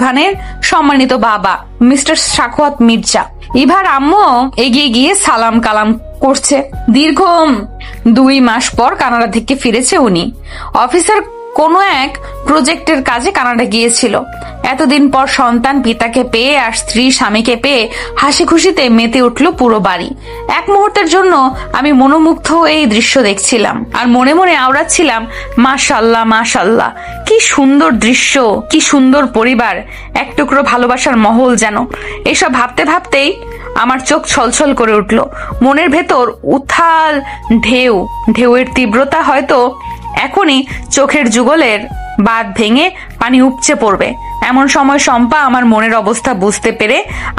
ইভানের সম্মানিত বাবা মিস্টার সাখাওয়াত মির্জা। ইভার আম্মু এগিয়ে গিয়ে সালাম কালাম করছে। দীর্ঘ 2 মাস পর কানাডা থেকে ফিরেছে উনি। অফিসের কোনো এক প্রজেক্টের কাজে কানাডা গিয়েছিল। এতদিন পর সন্তান পিতাকে পেয়ে আর স্ত্রী স্বামীকে পেয়ে হাসি খুশিতে মেতে উঠল পুরো বাড়ি। এক মুহূর্তের জন্য আমি মনোমুগ্ধ হয়ে এই দৃশ্য দেখছিলাম আর মনে মনে আওড়াচ্ছিলাম, মাশাআল্লাহ মাশাআল্লাহ, কি সুন্দর দৃশ্য, কি সুন্দর পরিবার, এক টুকরো ভালোবাসার মহল যেন। এসব ভাবতে ভাবতেই আমার চোখ ছলছল করে উঠল। মনের ভেতর উত্থাল ঢেউয়ের তীব্রতা হয়তো এখনই চোখের যুগলের বাঁধ ভেঙে পানি উপচে পড়বে। এমন সময় শম্পা আমার মনের অবস্থা বুঝতে পেরে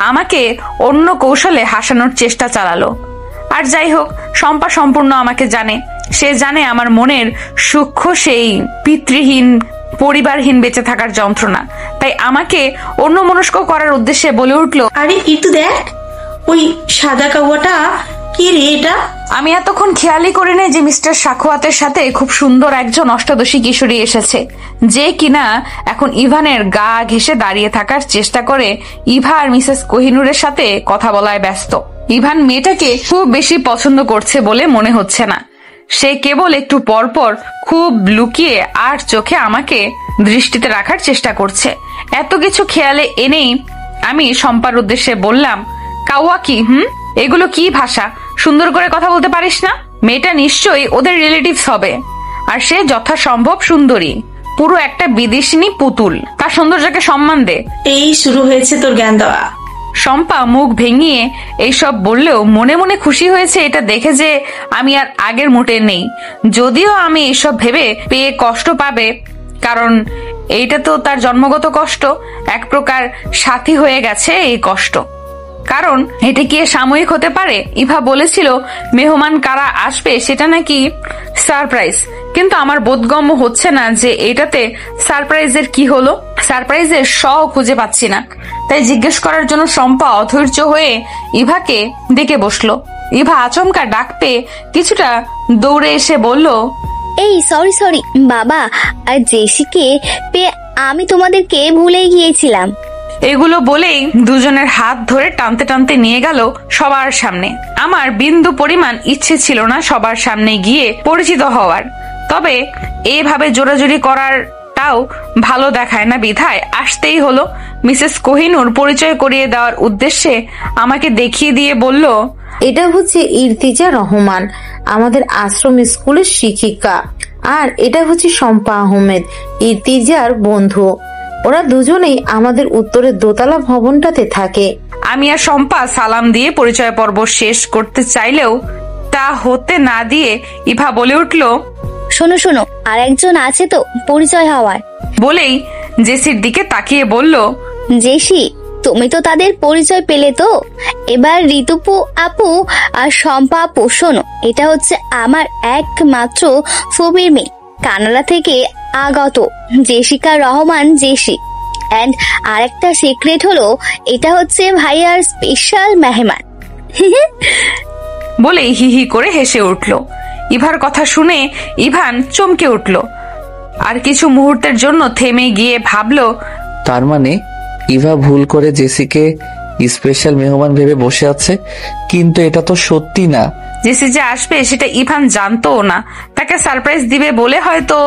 আমাকে অন্য কৌশলে হাসানোর চেষ্টা চালালো। আর যাই হোক, শম্পা সম্পূর্ণ আমাকে জানে। সে জানে আমার মনের সূক্ষ্ম সেই পিতৃহীন পরিবারহীন বেঁচে থাকার যন্ত্রণা। তাই আমাকে অন্যমনস্ক করার উদ্দেশ্যে বলে উঠলো, আরে একটু দেখ, ওই সাদা কাওয়াটা কি রে এটা? আমি এতক্ষণ খেয়ালই করি নাই যে মিস্টার সাখাওয়াতের সাথে খুব সুন্দর একজন অষ্টাদশী কিশোরী এসেছে, যে কিনা এখন ইভানের গা ঘেঁষে দাঁড়িয়ে থাকার চেষ্টা করে ইভা আর মিসেস কোহিনুরের সাথে কথা বলায় ব্যস্ত। ইভান মেয়েটাকে খুব বেশি পছন্দ করছে বলে মনে হচ্ছে না। সে কেবল একটু পরপর খুব লুকিয়ে আর চোখে আমাকে দৃষ্টিতে রাখার চেষ্টা করছে। এত কিছু খেয়ালে এনেই আমি শম্পার উদ্দেশ্যে বললাম, কাওয়া কি? এগুলো কি ভাষা? সুন্দর করে কথা বলতে পারিস না? মেয়েটা নিশ্চয়ই ওদের রিলেটিভস হবে, আর সে যথাসম্ভব সুন্দরী, পুরো একটা বিদেশিনী পুতুল। তার সৌন্দর্যকে সম্মান দে। এই শুরু হয়েছে তোর জ্ঞান দেওয়া। শম্পা মুখ ভেঙিয়ে এইসব বললেও মনে মনে খুশি হয়েছে এটা দেখে যে আমি আর আগের মোটে নেই। যদিও আমি এসব ভেবে পেয়ে কষ্ট পাবে, কারণ এইটা তো তার জন্মগত কষ্ট, এক প্রকার সাথী হয়ে গেছে এই কষ্ট। কারণ এটা কি সাময়িক হতে পারে? ইভা বলেছিল মেহমান কারা আসবে সেটা নাকি সারপ্রাইজ, কিন্তু আমার বোধগম্য হচ্ছে না যে এটাতে সারপ্রাইজের কি হলো। সারপ্রাইজের খুঁজে পাচ্ছি না। তাই জিজ্ঞেস করার জন্য শম্পা অধৈর্য হয়ে ইভাকে ডেকে বসলো। ইভা আচমকা ডাক পেয়ে কিছুটা দৌড়ে এসে বলল, এই সরি বাবা আর জেসিকে পেয়ে আমি তোমাদেরকে ভুলে গিয়েছিলাম। এগুলো বলেই দুজনের হাত ধরে টানতে টানতে নিয়ে গেল সবার সামনে। আমার বিন্দু পরিমাণ ইচ্ছে ছিল না সবার সামনে গিয়ে পরিচিত হওয়ার, তবে এভাবে জোরাজুরি করারটাও ভালো দেখায় না বিধায় আসতেই হলো। মিসেস কোহিনুর পরিচয় করিয়ে দেওয়ার উদ্দেশ্যে আমাকে দেখিয়ে দিয়ে বলল, এটা হচ্ছে ইরতিজা রহমান, আমাদের আশ্রম স্কুলের শিক্ষিকা, আর এটা হচ্ছে শম্পা আহমেদ, ইরতিজার বন্ধু। ওরা দুজনেই আমাদের উত্তরের দোতলা ভবনটাতে থাকে। আমি আর শম্পা সালাম দিয়ে পরিচয় পর্ব শেষ করতে চাইলেও তা হতে না দিয়ে ইভা বলে উঠল, শোনো আর একজন আছে তো পরিচয় হওয়ার। বলেই জেসির দিকে তাকিয়ে বলল, জেসি তুমি তো তাদের পরিচয় পেলে তো, এবার ঋতুপু আপু আর শম্পা আপু শোনো, এটা হচ্ছে আমার একমাত্র ফবির মেয়ে, কানাডা থেকে আগত জেসিকা রহমান জেসি। এন্ড আরেকটা সিক্রেট হলো এটা হচ্ছে ভাইয়ার স্পেশাল মেহমান। বলেই হিহি করে হেসে উঠল। ইভার কথা শুনে ইভান চমকে উঠল আর কিছু মুহূর্তের জন্য থেমে গিয়ে ভাবলো, তার মানে ইভা ভুল করে জেসিকে স্পেশাল মেহমান ভেবে বসে আছে, কিন্তু এটা তো সত্যি না। জেসি যে আসবে সেটা ইভান জানতো না। তাকে সারপ্রাইজ দিবে বলে হয়তো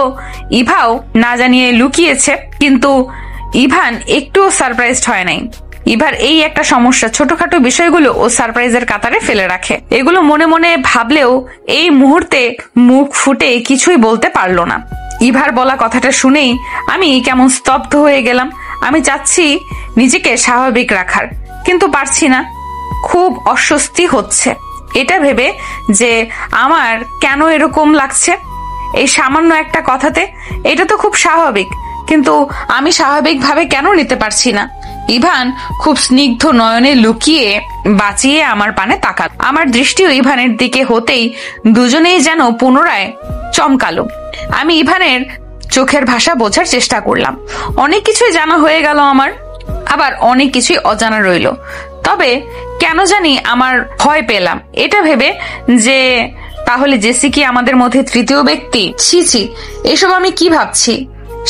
ইভাও না জানিয়ে লুকিয়েছে, কিন্তু ইভান একটুও সারপ্রাইজড হয় নাই। ইভার এই একটা সমস্যা, ছোটখাটো বিষয়গুলো ও সারপ্রাইজের কাতারে ফেলে রাখে। এগুলো মনে মনে ভাবলেও এই মুহূর্তে মুখ ফুটে কিছুই বলতে পারলো না। ইভার বলা কথাটা শুনেই আমি কেমন স্তব্ধ হয়ে গেলাম। আমি চাচ্ছি নিজেকে স্বাভাবিক রাখার, কিন্তু পারছি না। খুব অস্বস্তি হচ্ছে এটা ভেবে যে আমার কেন এরকম লাগছে এই সামান্য একটা কথাতে। এটা তো খুব স্বাভাবিক, কিন্তু আমি স্বাভাবিকভাবে কেন নিতে পারছি না। ইভান খুব স্নিগ্ধ নয়নে লুকিয়ে বাঁচিয়ে আমার পানে তাকাল। আমার দৃষ্টিও ইভানের দিকে হতেই দুজনেই যেন পুনরায় চমকালো। আমি ইভানের চোখের ভাষা বোঝার চেষ্টা করলাম। অনেক কিছুই জানা হয়ে গেল আমার, আবার অনেক কিছুই অজানা রইল। তবে কেন জানি আমার ভয় পেলাম এটা ভেবে যে তাহলে জেসি কি আমাদের মধ্যে তৃতীয় ব্যক্তি। ছি এসব আমি কি ভাবছি।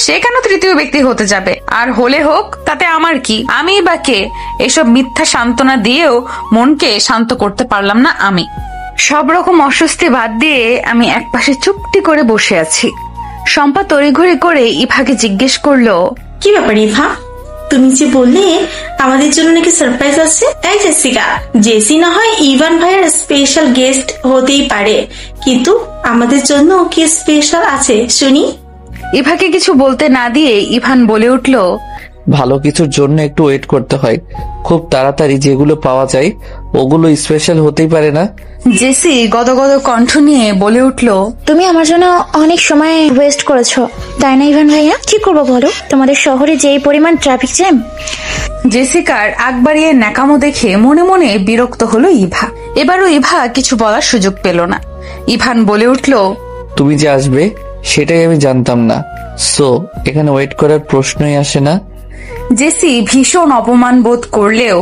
সে কেন তৃতীয় ব্যক্তি হতে যাবে? আর হলে হোক, তাতে আমার কি? আমি বা কে? এসব মিথ্যা সান্ত্বনা দিয়েও মনকে শান্ত করতে পারলাম না আমি। সব রকম অস্বস্তি বাদ দিয়ে আমি একপাশে চুপটি করে বসে আছি। শম্পা তড়িঘড়ি করে ইভাকে জিজ্ঞেস করলো, কি ব্যাপার ইভা, তুমি যে বললে আমাদের জন্য নাকি সারপ্রাইজ আছে? এই জেসিকা, জেসি না হয় ইভান ভাইয়ের স্পেশাল গেস্ট হতেই পারে, কিন্তু আমাদের জন্য কি স্পেশাল আছে শুনি? ইভাকে কিছু বলতে না দিয়ে ইভান বলে উঠল, ভালো কিছুর জন্য একটু ওয়েট করতে হয়, খুব তাড়াতাড়ি যেগুলো পাওয়া যায় ওগুলো স্পেশাল হতেই পারে না। জেসি গদগদ কণ্ঠ নিয়ে বলে উঠল, তুমি আমার জন্য অনেক সময় ওয়েস্ট করেছো, তাই না ইভান ভাইয়া? কি করবো বলো, তোমাদের শহরে যে পরিমাণ ট্রাফিক জ্যাম। জেসিকার আগ বাড়িয়ে ন্যাকামো দেখে মনে মনে বিরক্ত হলো ইভা। এবারও ইভা কিছু বলার সুযোগ পেল না। ইভান বলে উঠল, তুমি যে আসবে সেটাই আমি জানতাম না, সো এখানে ওয়েট করার প্রশ্নই আসে না। জেসি ভীষণ অপমান বোধ করলেও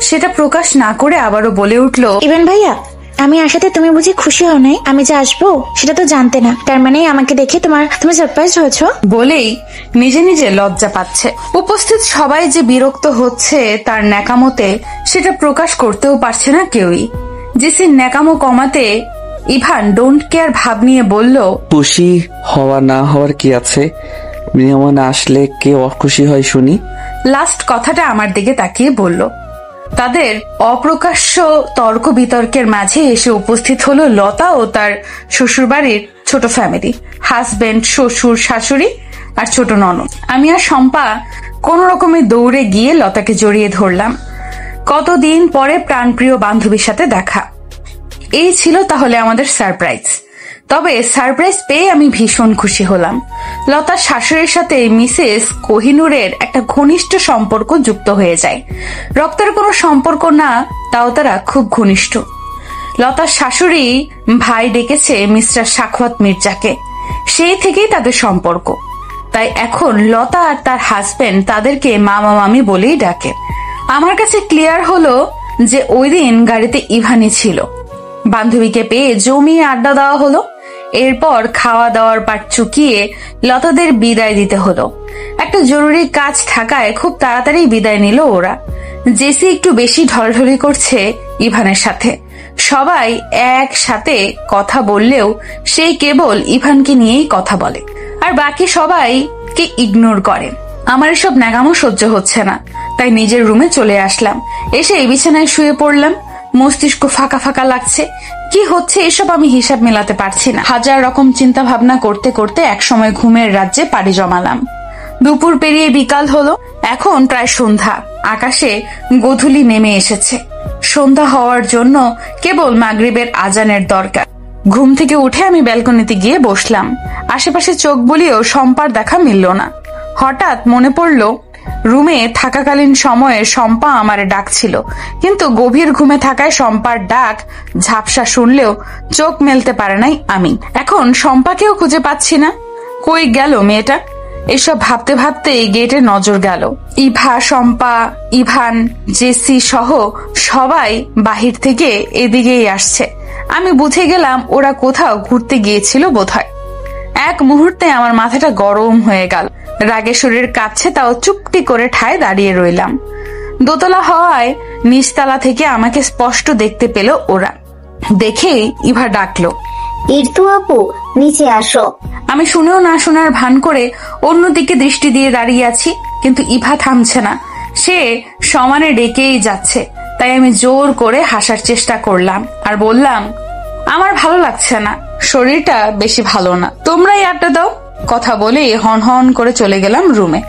সেটা প্রকাশ না করে আবারও বলে উঠল, ইভান ভাইয়া, আমি আসাতে তুমি বুঝি খুশি হও নাই? আমি যে আসবো সেটা তো জানতে না, তার মানে আমাকে দেখে তুমি সারপ্রাইজ হয়েছো? বলেই নিজে নিজে লজ্জা পাচ্ছে। উপস্থিত সবাই যে বিরক্ত হচ্ছে তার ন্যাকামোতে, সেটা প্রকাশ করতেও পারছে না কেউই। জেসির ন্যাকামো কমাতে ইভান ডোন্ট কেয়ার ভাব নিয়ে বলল, খুশি হওয়া না হওয়ার কি আছে, মেহমান আসলে কে অখুশি হয় শুনি। লাস্ট কথাটা আমার দিকে তাকিয়ে বলল। তাদের অপ্রকাশ্য তর্ক বিতর্কের মাঝে এসে উপস্থিত হলো লতা ও তার শ্বশুরবাড়ির ছোট ফ্যামিলি, হাজবেন্ড, শ্বশুর, শাশুড়ি আর ছোট ননদ। আমি আর শম্পা কোন রকমে দৌড়ে গিয়ে লতাকে জড়িয়ে ধরলাম। কতদিন পরে প্রাণপ্রিয় বান্ধবীর সাথে দেখা। এই ছিল তাহলে আমাদের সারপ্রাইজ। তবে সারপ্রাইজ পেয়ে আমি ভীষণ খুশি হলাম। লতার শাশুড়ির সাথে মিসেস কোহিনুরের একটা ঘনিষ্ঠ সম্পর্ক যুক্ত হয়ে যায়। রক্তের কোনো সম্পর্ক না, তাও তারা খুব ঘনিষ্ঠ। লতার শাশুড়ি ভাই ডেকেছে মিস্টার সাখওয়াত মির্জাকে, সেই থেকেই তাদের সম্পর্ক। তাই এখন লতা আর তার হাজবেন্ড তাদেরকে মামা মামি বলেই ডাকে। আমার কাছে ক্লিয়ার হলো যে ওই দিন গাড়িতে ইভানি ছিল। বান্ধবীকে পেয়ে জমিয়ে আড্ডা দেওয়া হলো। এরপর খাওয়া দাওয়ার পাট চুকিয়ে লতাদের বিদায় দিতে হলো। একটা জরুরি কাজ থাকায় খুব তাড়াতাড়ি বিদায় নিল ওরা। জেসি একটু বেশি ঢলঢলি করছে ইভানের সাথে। সবাই একসাথে কথা বললেও সেই কেবল ইভানকে নিয়েই কথা বলে, আর বাকি সবাইকে ইগনোর করে। আমার এসব ন্যাকামো সহ্য হচ্ছে না, তাই নিজের রুমে চলে আসলাম। এসে বিছানায় শুয়ে পড়লাম। মস্তিষ্ক ফাঁকা ফাঁকা লাগছে। কি হচ্ছে এসব আমি হিসাব মেলাতে পারছি না। হাজার রকম চিন্তা ভাবনা করতে করতে একসময় ঘুমের রাজ্যে পাড়ি জমালাম। দুপুর পেরিয়ে বিকাল হলো। এখন প্রায় সন্ধ্যা। আকাশে গোধূলি নেমে এসেছে। সন্ধ্যা হওয়ার জন্য কেবল মাগরিবের আজানের দরকার। ঘুম থেকে উঠে আমি ব্যালকনিতে গিয়ে বসলাম। আশেপাশে চোখ বুলিয়েও শম্পার দেখা মিলল না। হঠাৎ মনে পড়ল রুমে থাকাকালীন সময়ে শম্পা আমারে ডাকছিল, কিন্তু গভীর ঘুমে থাকায় শম্পার ডাক ঝাপসা শুনলেও চোখ মেলতে পারে নাই আমি। এখন শম্পাকেও খুঁজে পাচ্ছি না। কই গেল মেয়েটা? এসব ভাবতে ভাবতেই গেটে নজর গেল। ইভা, শম্পা, ইভান, জেসি সহ সবাই বাহির থেকে এদিকেই আসছে। আমি বুঝে গেলাম ওরা কোথাও ঘুরতে গিয়েছিল বোধহয়। এক মুহূর্তে আমার মাথাটা গরম হয়ে গেল। রাগে শরীর কাঁপছে, তাও চুপটি করে ঠায় দাঁড়িয়ে রইলাম। দোতলা হওয়ায় নিচতলা থেকে আমাকে স্পষ্ট দেখতে পেল ওরা। দেখে ইভা ডাকলো, ইরতু আপু, নিচে আসো। আমি শুনেও না শোনার ভান করে অন্যদিকে দৃষ্টি দিয়ে দাঁড়িয়ে আছি, কিন্তু ইভা থামছে না। সে সমানে ডেকেই যাচ্ছে। তাই আমি জোর করে হাসার চেষ্টা করলাম আর বললাম, আমার ভালো লাগছে না, শরীরটা বেশি ভালো না, তোমরাই আড্ডা দাও। কথা বলে হন হন করে চলে গেলাম রুমে।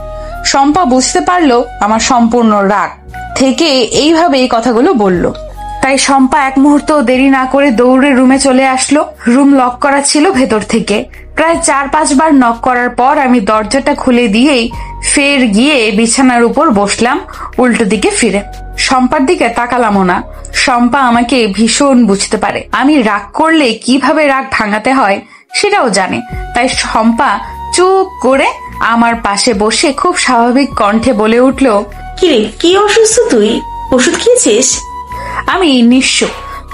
শম্পা বুঝতে পারলো আমার সম্পূর্ণ রাগ থেকে এইভাবে এই কথাগুলো বলল। তাই শম্পা এক মুহূর্ত দেরি না করে দৌড়ে রুমে চলে আসলো। রুম লক করা ছিল ভেতর থেকে। প্রায় 4-5 বার নক করার পর আমি দরজাটা খুলে দিয়েই ফের গিয়ে বিছানার উপর বসলাম উল্টো দিকে ফিরে। শম্পার দিকে তাকালামও না। শম্পা আমাকে ভীষণ বুঝতে পারে। আমি রাগ করলে কিভাবে রাগ ভাঙাতে হয় সেটাও জানে। তাই শম্পা চুপ করে আমার পাশে বসে খুব স্বাভাবিক কণ্ঠে বলে উঠল, কিরে, কি অসুস্থ তুই? ওষুধ খেয়েছিস? আমি নিঃস্ব,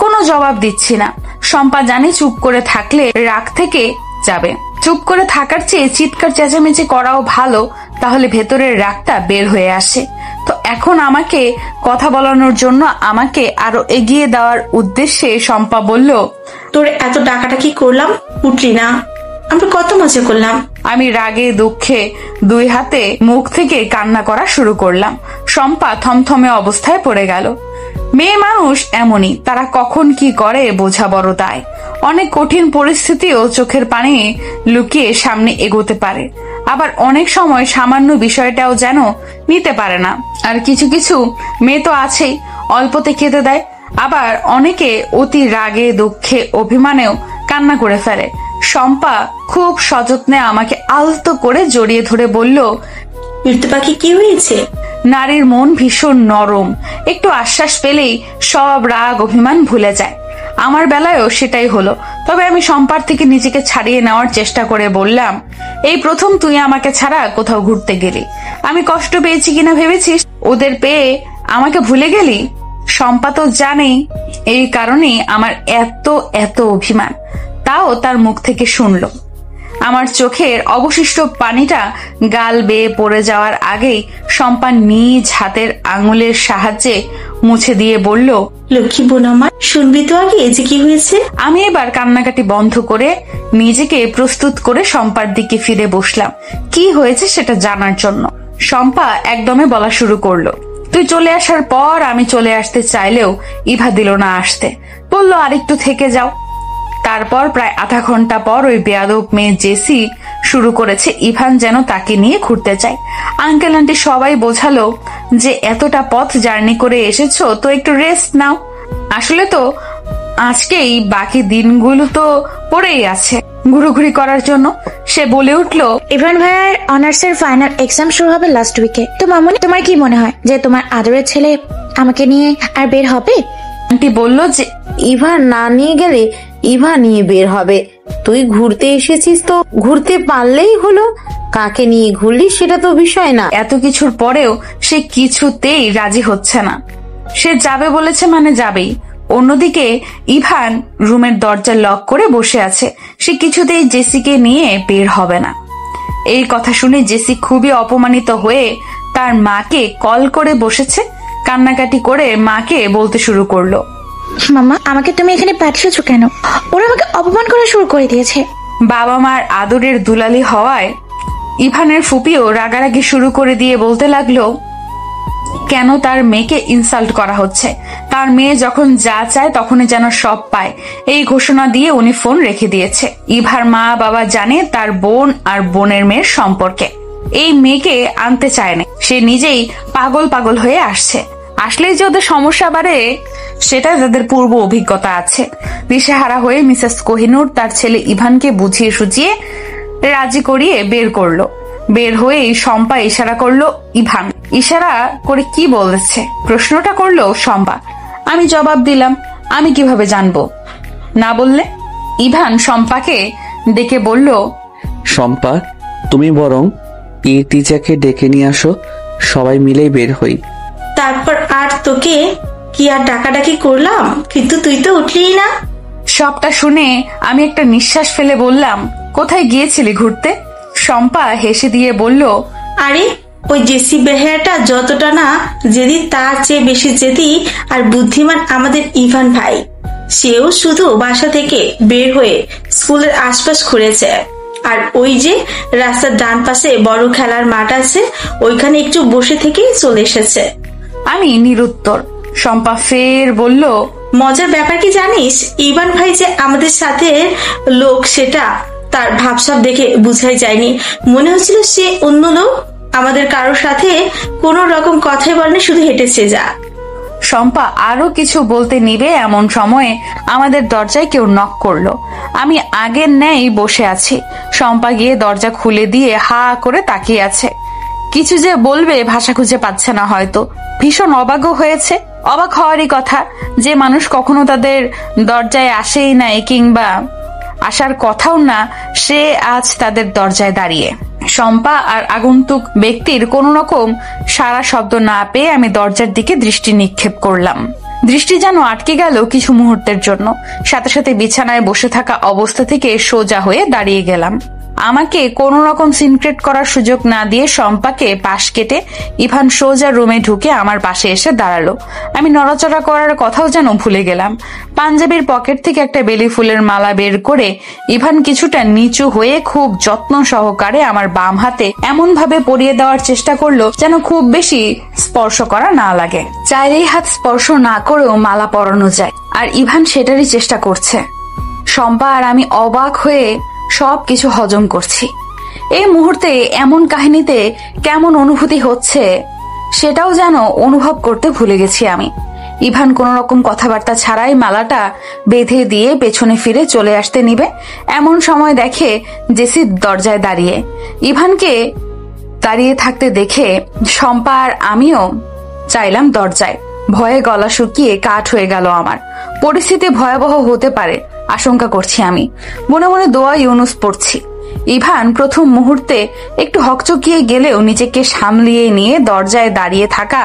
কোনো জবাব দিচ্ছি না। শম্পা জানে চুপ করে থাকলে রাগ থেকে যাবে। চুপ করে থাকার চেয়ে চিৎকার চেঁচামেচি করাও ভালো, তাহলে ভেতরের রাগটা বের হয়ে আসে। তো এখন আমাকে কথা বলানোর জন্য আমাকে আরো এগিয়ে দেওয়ার উদ্দেশ্যে শম্পা বলল, তোর এত ডাকাডাকি করলাম, উঠলি না, আমরা কত মজা করলাম। আমি রাগে দুঃখে দুই হাতে মুখ থেকে কান্না করা শুরু করলাম। শম্পা থমথমে অবস্থায় পড়ে গেল। মেয়ে মানুষ এমনই, তারা কখন কি করে বোঝা বড় দায়। অনেক কঠিন পরিস্থিতিও চোখের পানি লুকিয়ে সামনে এগোতে পারে, আবার অনেক সময় সামান্য বিষয়টাও যেন নিতে পারে না। আর কিছু কিছু মেয়ে তো আছেই, অল্পতে কেঁদে দেয়, আবার অনেকে অতি রাগে দুঃখে অভিমানেও কান্না করে ফেলে। শম্পা খুব সযত্নে আমাকে আলতো করে জড়িয়ে ধরে বলল, মৃত্যু পাখি কি হয়েছে? নারীর মন ভীষণ নরম, একটু আশ্বাস পেলেই সব রাগ অভিমান ভুলে যায়। আমার বেলায়ও সেটাই হলো। তবে আমি শম্পার থেকে নিজেকে ছাড়িয়ে নেওয়ার চেষ্টা করে বললাম, এই প্রথম তুই আমাকে ছাড়া কোথাও ঘুরতে গেলি। আমি কষ্ট পেয়েছি কিনা ভেবেছিস? ওদের পেয়ে আমাকে ভুলে গেলি? শম্পা তো জানেই, এই কারণেই আমার এত এত অভিমান। তাও তার মুখ থেকে শুনল। আমার চোখের অবশিষ্ট পানিটা গাল বেয়ে পড়ে যাওয়ার আগেই শম্পা নিজ হাতের আঙুলের সাহায্যে মুছে দিয়ে বলল, লক্ষ্মী বোন আমার, শুনবি তো আগে যে কি হয়েছে। আমি এবার কান্নাকাটি বন্ধ করে নিজেকে প্রস্তুত করে শম্পার দিকে ফিরে বসলাম কি হয়েছে সেটা জানার জন্য। শম্পা একদমে বলা শুরু করলো, তুই চলে আসার পর আমি চলে আসতে চাইলেও ইভা দিল না আসতে, বললো আরেকটু থেকে যাও। তারপর প্রায় আধা ঘন্টা পর ওই বেয়াদব মেয়ে জেসি শুরু করেছে ইভান যেন তাকে নিয়ে ঘুরতে চায়। আঙ্কেল আন্টি সবাই বোঝালো যে এতটা পথ জার্নি করে এসেছো তো একটু রেস্ট নাও। আসলে তো আজকেই বাকি দিনগুলো তো পড়েই আছে ঘুরোঘুরি করার জন্য। সে বলে উঠলো, ইভান ভাইয়ার অনার্স এর ফাইনাল এক্সাম শুরু হবে লাস্ট উইকে। তো মামুনি, তোমার কি মনে হয় যে তোমার আদরের ছেলে আমাকে নিয়ে আর বের হবে? আন্টি বলল যে ইভা না নিয়ে গেলে ইভা নিয়ে বের হবে। তুই ঘুরতে এসেছিস তো ঘুরতে পারলেই হলো, কাকে নিয়ে ঘুরলি সেটা তো বিষয় না। এত কিছুর পরেও সে কিছুতেই রাজি হচ্ছে না। সে যাবে বলেছে মানে যাবেই। অন্যদিকে ইভান রুমের দরজা লক করে বসে আছে, সে কিছুতেই জেসিকে নিয়ে বের হবে না। এই কথা শুনে জেসি খুবই অপমানিত হয়ে তার মাকে কল করে বসেছে। কান্নাকাটি করে মাকে বলতে শুরু করলো, মামা, আমাকে তুমি এখানে পাঠিয়েছো কেন? ওরা আমাকে অপমান করা শুরু করে দিয়েছে। বাবা মার আদরের দুলালি হওয়ায় ইভানের ফুপিও রাগারাগি শুরু করে দিয়ে বলতে লাগলো, কেন তার মেয়েকে ইনসাল্ট করা হচ্ছে? তার মেয়ে যখন যা চায় তখনই যেন সব পায়, এই ঘোষণা দিয়ে উনি ফোন রেখে দিয়েছে। ইভার মা বাবা জানে তার বোন আর বোনের মেয়ের সম্পর্কে। এই মেয়েকে আনতে চায় না, সে নিজেই পাগল পাগল হয়ে আসছে। আসলেই যে ওদের সমস্যা বাড়ে সেটা তাদের পূর্ব অভিজ্ঞতা আছে। দিশেহারা হয়ে মিসেস কোহিনূর তার ছেলে ইভানকে বুঝিয়ে সুঝিয়ে রাজি করিয়ে বের করলো। বের হয়ে শম্পা ইশারা করলো ইভান। ইশারা করে কি বলেছে প্রশ্নটা করলো শম্পা। আমি জবাব দিলাম, আমি কিভাবে জানবো? না বললে? ইভান শম্পাকে ডেকে বলল, শম্পা, তুমি বরং ইর্তিজাকে ডেকে নিয়ে আসো, সবাই মিলেই বের হই। তারপর আর তোকে কি আর ডাকাডাকি করলাম, কিন্তু তুই তো উঠলি না। সবটা শুনে আমি একটা নিঃশ্বাস ফেলে বললাম, কোথায় গিয়েছিলি ঘুরতে? শম্পা হেসে দিয়ে বলল, আরে ওই জেসি বেহায়াটা যতটা না জেদি, তার চেয়ে বেশি জেদি আর বুদ্ধিমান আমাদের ইভান ভাই। সেও শুধু বাসা থেকে বের হয়ে স্কুলের আশপাশ ঘুরেছে। আর ওই যে রাস্তার ডান পাশে বড় খেলার মাঠ আছে, ওইখানে একটু বসে থেকেই চলে এসেছে। আমি নিরুত্তর। শম্পা ফের বলল, মজার ব্যাপার কি জানিস, ইভান ভাই যে আমাদের সাথে লোক সেটা তার ভাবসাব দেখে বুঝাই যায়নি। মনে হচ্ছিল সে অন্য লোক, আমাদের কারোর সাথে কোনো রকম কথাই বলেনি, শুধু হেঁটেছে যা। শম্পা আরো কিছু বলতে নিবে এমন সময়ে আমাদের দরজায় কেউ নক করলো। আমি আগের ন্যায় বসে আছি। শম্পা গিয়ে দরজা খুলে দিয়ে হা করে তাকিয়ে আছে। কিছু যে বলবে ভাষা খুঁজে পাচ্ছে না হয়তো। ভীষণ অবাক হয়েছে। অবাক হওয়ারই কথা, যে মানুষ কখনো তাদের দরজায় আসেই নাই কিংবা আসার কথাও না, সে আজ তাদের দরজায় দাঁড়িয়ে। শম্পা আর আগন্তুক ব্যক্তির কোন রকম সারা শব্দ না পেয়ে আমি দরজার দিকে দৃষ্টি নিক্ষেপ করলাম। দৃষ্টি যেন আটকে গেল কিছু মুহূর্তের জন্য। সাথে সাথে বিছানায় বসে থাকা অবস্থা থেকে সোজা হয়ে দাঁড়িয়ে গেলাম। আমাকে কোনো রকম সিনক্রেট করার সুযোগ না দিয়ে শম্পাকে পাশ কেটে ইভান সোজা রুমে ঢুকে আমার পাশে এসে দাঁড়ালো। আমি নড়াচড়া করার কথাও যেন ভুলে গেলাম। পাঞ্জাবির পকেট থেকে একটা বেলি ফুলের মালা বের করে ইভান কিছুটা নিচু হয়ে খুব যত্ন সহকারে আমার বাম হাতে এমন ভাবে পরিয়ে দেওয়ার চেষ্টা করলো যেন খুব বেশি স্পর্শ করা না লাগে। চাইলেই হাত স্পর্শ না করেও মালা পরানো যায়, আর ইভান সেটারই চেষ্টা করছে। শম্পা আর আমি অবাক হয়ে সবকিছু হজম করছি। এই মুহূর্তে এমন কাহিনীতে কেমন অনুভূতি হচ্ছে সেটাও যেন অনুভব করতে ভুলে গেছি আমি। ইভান কোন রকম কথাবার্তা ছাড়াই মালাটা বেঁধে দিয়ে পেছনে ফিরে চলে আসতে নিবে, এমন সময় দেখে জেসি দরজায় দাঁড়িয়ে। ইভানকে দাঁড়িয়ে থাকতে দেখে শম্পা আর আমিও চাইলাম দরজায়। ভয়ে গলা শুকিয়ে কাঠ হয়ে গেল আমার। পরিস্থিতি ভয়াবহ হতে পারে আশঙ্কা করছি আমি। মনে মনে দোয়া ইউনুস পড়ছি। ইভান প্রথম মুহূর্তে একটু হকচকিয়ে গেলেও নিজেকে সামলিয়ে নিয়ে দরজায় দাঁড়িয়ে থাকা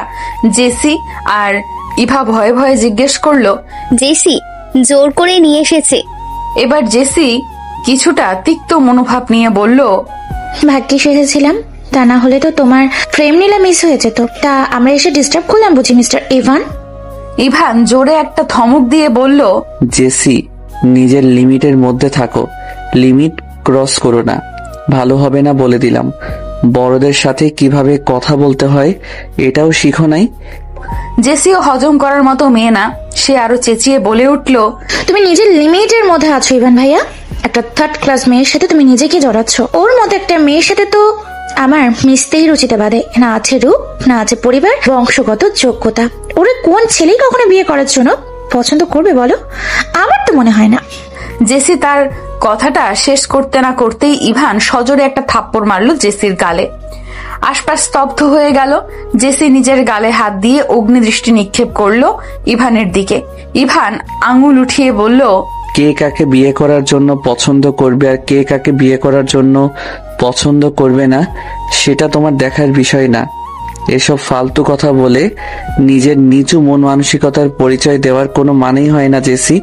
জেসি আর ইভা ভয়ে ভয়ে জিজ্ঞেস করলো, জেসি জোর করে নিয়ে এসেছে। এবার জেসি কিছুটা তিক্ত মনোভাব নিয়ে বলল, ভাগ্যিস এসেছিলাম, তা না হলে তো তোমার ফ্রেম নিলা মিস হয়ে যেত। তা আমরা এসে ডিস্টার্ব করলাম বুঝি মিস্টার ইভান? ইভান জোরে একটা ধমক দিয়ে বলল, জেসি নিজের লিমিটের মধ্যে থাকো, লিমিট ক্রস করো না, ভালো হবে না বলে দিলাম। বড়দের সাথে কিভাবে কথা বলতে হয় এটাও শিখো নাই? জেসিও হজম করার মতো মেয়ে না, সে আরো চেঁচিয়ে বলে উঠল, তুমি নিজের লিমিটের মধ্যে আছো ইভান ভাইয়া। একটা থার্ড ক্লাস মেয়ের সাথে তুমি নিজেকে জড়াচ্ছ। ওর মতো একটা মেয়ের সাথে তো আমার মিশতেই রুচিতে বাদে। না আছে রূপ, না আছে পরিবার, বংশগত যোগ্যতা। ওরা কোন ছেলেই কখনো বিয়ে করার জন্য পছন্দ করবে বলো? আমার তো মনে হয় না। জেসি তার কথাটা শেষ করতে না করতেই ইভান সজোরে একটা থাপ্পড় মারল জেসির গালে। আশপাশ স্তব্ধ হয়ে গেল। জেসি নিজের গালে হাত দিয়ে অগ্নিদৃষ্টি নিক্ষেপ করলো ইভানের দিকে। ইভান আঙুল উঠিয়ে বলল, কে কাকে বিয়ে করার জন্য পছন্দ করবে আর কে কাকে বিয়ে করার জন্য পছন্দ করবে না সেটা তোমার দেখার বিষয় না। এসব ফালতু কথা বলে নিজের নিচু মন মানসিকতার পরিচয় দেওয়ার কোনো মানেই হয় না জেসি।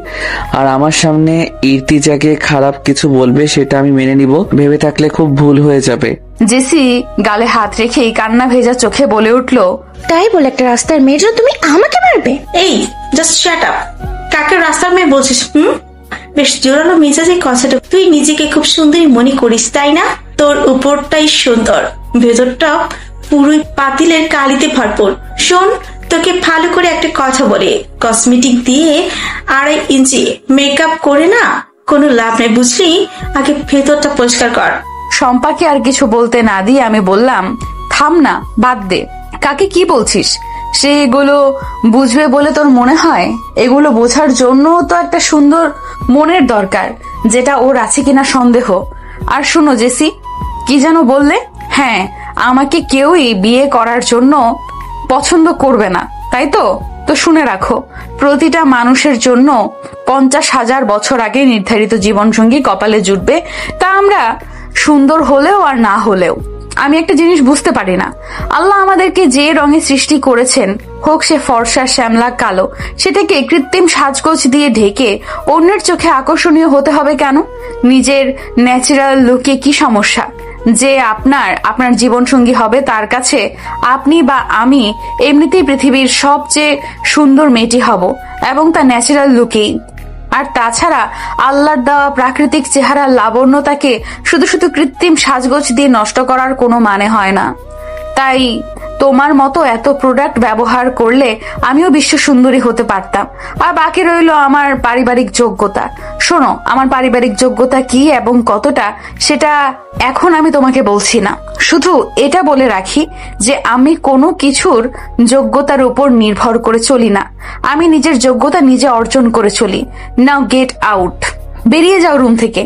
আর আমার সামনে ইর্তিজাকে খারাপ কিছু বলবে সেটা আমি মেনে নিব, ভেবে থাকলে খুব ভুল হয়ে যাবে। জেসি গালে হাত রেখেই কান্না ভেজা চোখে বলে উঠল, তাই বলে একটা রাস্তার মেয়ের জন্য তুমি আমাকে মারবে? এই জাস্ট শাট আপ। কাকে রাস্তার মেয়ে বলছিস? বেশ জোরালো মেজাজে কথাটা। তুই নিজেকে খুব সুন্দরী মনে করিস তাই না? তোর উপরটাই সুন্দর, ভেতরটা পুরোই পাতিলের কালিতে ভরপুর। শোন, তোকে ভালো করে একটা কথা বলে, কসমেটিক দিয়ে 2.5 ইঞ্চি মেকআপ করে না কোনো লাভ নেই, বুঝলি? আগে ভেতরটা পরিষ্কার কর। শম্পাকে আর কিছু বলতে না দিয়ে আমি বললাম, থাম না, বাদ দে। কাকে কি বলছিস? সে এগুলো বুঝবে বলে তোর মনে হয়? এগুলো বোঝার জন্য তো একটা সুন্দর মনের দরকার, যেটা ওর আছে কিনা সন্দেহ। আর শুনো জেসি, কি যেন বললে? হ্যাঁ, আমাকে কেউই বিয়ে করার জন্য পছন্দ করবে না, তাই তো? তো শুনে রাখো, প্রতিটা মানুষের জন্য 50,000 বছর আগে নির্ধারিত জীবনসঙ্গী কপালে জুটবে, তা আমরা সুন্দর হলেও আর না হলেও। আমি একটা জিনিস বুঝতে পারি না, আল্লাহ আমাদেরকে যে রঙে সৃষ্টি করেছেন, হোক সে ফর্সা, শ্যামলা, কালো, সেটাকে কৃত্রিম সাজগোজ দিয়ে ঢেকে অন্যের চোখে আকর্ষণীয় হতে হবে কেন? নিজের ন্যাচারাল লুকে কি সমস্যা? যে আপনার জীবনসঙ্গী হবে তার কাছে আপনি বা আমি এমনিতেই পৃথিবীর সবচেয়ে সুন্দর মেয়েটি হব, এবং তা ন্যাচারাল লুকেই। আর তাছাড়া আল্লাহর দেওয়া প্রাকৃতিক চেহারার লাবণ্যতাকে শুধু শুধু কৃত্রিম সাজগোজ দিয়ে নষ্ট করার কোনো মানে হয় না। তাই তোমার মতো এত প্রোডাক্ট ব্যবহার করলে আমিও বিশ্ব সুন্দরী হতে পারতাম। আর বাকি রইল আমার পারিবারিক যোগ্যতা। শোনো, আমার পারিবারিক যোগ্যতা কি এবং কতটা সেটা এখন আমি তোমাকে বলছি না, শুধু এটা বলে রাখি যে আমি কোনো কিছুর যোগ্যতার উপর নির্ভর করে চলি না। আমি নিজের যোগ্যতা নিজে অর্জন করে চলি। নাও গেট আউট, বেরিয়ে যাও রুম থেকে।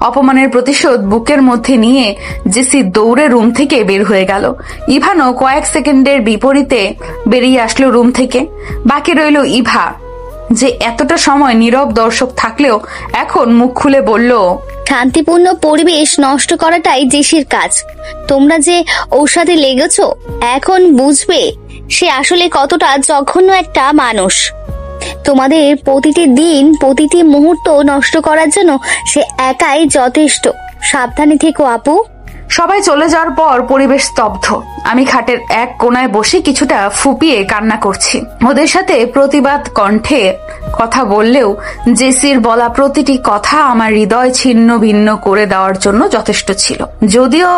অপমানের প্রতিশোধ বুকের মধ্যে নিয়ে জেসি দৌড়ে রুম থেকে বের হয়ে গেল। ইভানও কয়েক সেকেন্ডের বিপরীতে বেরিয়ে আসলো রুম থেকে। বাকি রইল ইভা, যে এতটা সময় নীরব দর্শক থাকলেও এখন মুখ খুলে বলল, শান্তিপূর্ণ পরিবেশ নষ্ট করাটাই জেসির কাজ। তোমরা যে ওর সাথে লেগেছ, এখন বুঝবে সে আসলে কতটা জঘন্য একটা মানুষ। তোমাদের প্রতিটি দিন, প্রতিটি মুহূর্ত নষ্ট করার জন্য সে একাই যথেষ্ট। সাবধানে থেকো আপু। সবাই চলে যাওয়ার পর পরিবেশ স্তব্ধ। আমি খাটের এক কোনায় বসে কিছুটা ফুপিয়ে কান্না করছি। ওদের সাথে প্রতিবাদ কণ্ঠে কথা বললেও জেসির বলা প্রতিটি কথা আমার হৃদয় ছিন্ন ভিন্ন করে দেওয়ার জন্য যথেষ্ট ছিল। যদিও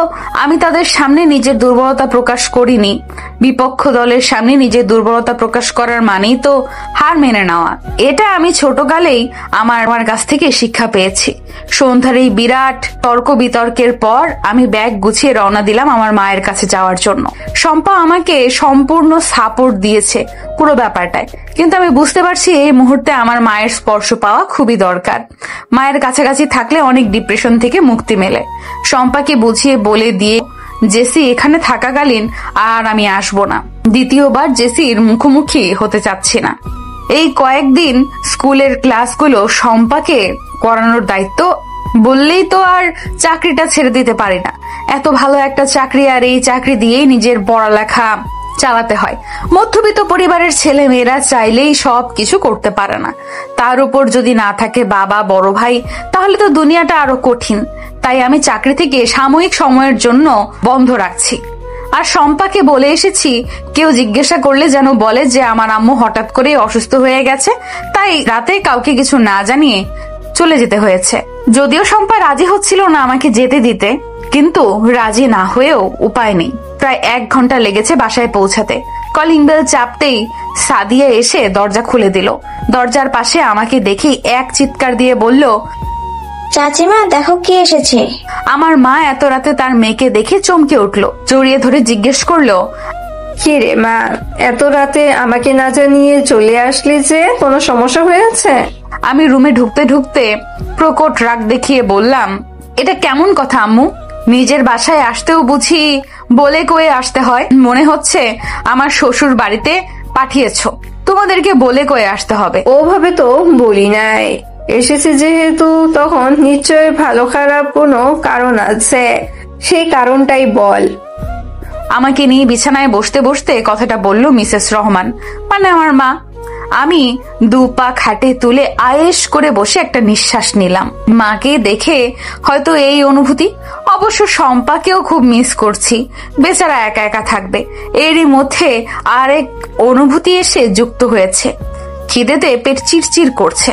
আমি তাদের সামনে নিজের দুর্বলতা প্রকাশ করিনি, বিপক্ষ দলের সামনে নিজের দুর্বলতা প্রকাশ করার মানেই তো হার মেনে নেওয়া। এটা আমি ছোটকালেই আমার কাছ থেকে শিক্ষা পেয়েছি। সন্ধ্যার এই বিরাট তর্ক বিতর্কের পর আমি ব্যাগ গুছিয়ে রওনা দিলাম আমার মায়ের কাছে যাওয়ার জন্য। শম্পা আমাকে সম্পূর্ণ সাপোর্ট দিয়েছে পুরো ব্যাপারটায়, কিন্তু আমি বুঝতে পারছি এই মুহূর্তে আমার মায়ের স্পর্শ পাওয়া খুবই দরকার। মায়ের কাছাকাছি থাকলে অনেক ডিপ্রেশন থেকে মুক্তি মেলে। শম্পাকে বুঝিয়ে বলে দিয়ে জেসি এখানে থাকাকালীন আর আমি আসবো না। দ্বিতীয়বার জেসির মুখোমুখি হতে চাচ্ছি না। এই কয়েকদিন স্কুলের ক্লাসগুলো শম্পাকে করানোর দায়িত্ব বললেই তো আর চাকরিটা ছেড়ে দিতে পারি না। এত ভালো একটা চাকরি, আর এই চাকরি দিয়েই নিজের পড়ালেখা চালাতে হয়। মধ্যবিত্ত পরিবারের ছেলে মেয়েরা চাইলেই সব কিছু করতে পারে না। তার উপর যদি না থাকে বাবা, বড় ভাই, তাহলে তো দুনিয়াটা আরো কঠিন। তাই আমি চাকরি থেকে সাময়িক সময়ের জন্য বন্ধ রাখছি। আর শম্পাকে বলে এসেছি কেউ জিজ্ঞাসা করলে যেন বলে যে আমার আম্মু হঠাৎ করে অসুস্থ হয়ে গেছে, তাই রাতে কাউকে কিছু না জানিয়ে চলে যেতে হয়েছে। যদিও শম্পা রাজি হচ্ছিল না আমাকে যেতে দিতে, কিন্তু রাজি না হয়েও উপায় নেই। প্রায় 1 ঘন্টা লেগেছে বাসায় পৌঁছাতে। কলিং বেল চাপতেই সাদিয়া এসে দরজা খুলে দিল। দরজার পাশে আমাকে দেখেই এক চিৎকার দিয়ে বলল, চাচিমা দেখো কে এসেছে। আমার মা এত রাতে তার মেয়েকে দেখে চমকে উঠলো। জড়িয়ে ধরে জিজ্ঞেস করলো, কি রে মা, এত রাতে আমাকে না জানিয়ে চলে আসলি যে? কোনো সমস্যা হয়েছে? আমি রুমে ঢুকতে ঢুকতে প্রকট রাগ দেখিয়ে বললাম, এটা কেমন কথা আম্মু? নিজের বাসায় আসতেও বুঝি বলে কয়ে আসতে হয়? মনে হচ্ছে আমার শ্বশুর বাড়িতে পাঠিয়েছো, তোমাদেরকে বলে কয়ে আসতে হবে। ওভাবে তো বলি নাই, এসেছি যেহেতু তখন নিশ্চয় ভালো খারাপ কোনো কারণ আছে, সেই কারণটাই বল। আমাকে নিয়ে বিছানায় বসতে বসতে কথাটা বলল মিসেস রহমান, মানে আমার মা। আমি 2 পা খাটে তুলে আয়েশ করে বসে একটা নিঃশ্বাস নিলাম। মাকে দেখে হয়তো এই অনুভূতি। অবশ্য শম্পাকেও খুব মিস করছি, বেচারা একা একা থাকবে। এরই মধ্যে আরেক অনুভূতি এসে যুক্ত হয়েছে। খিদেতে পেট চিরচির করছে।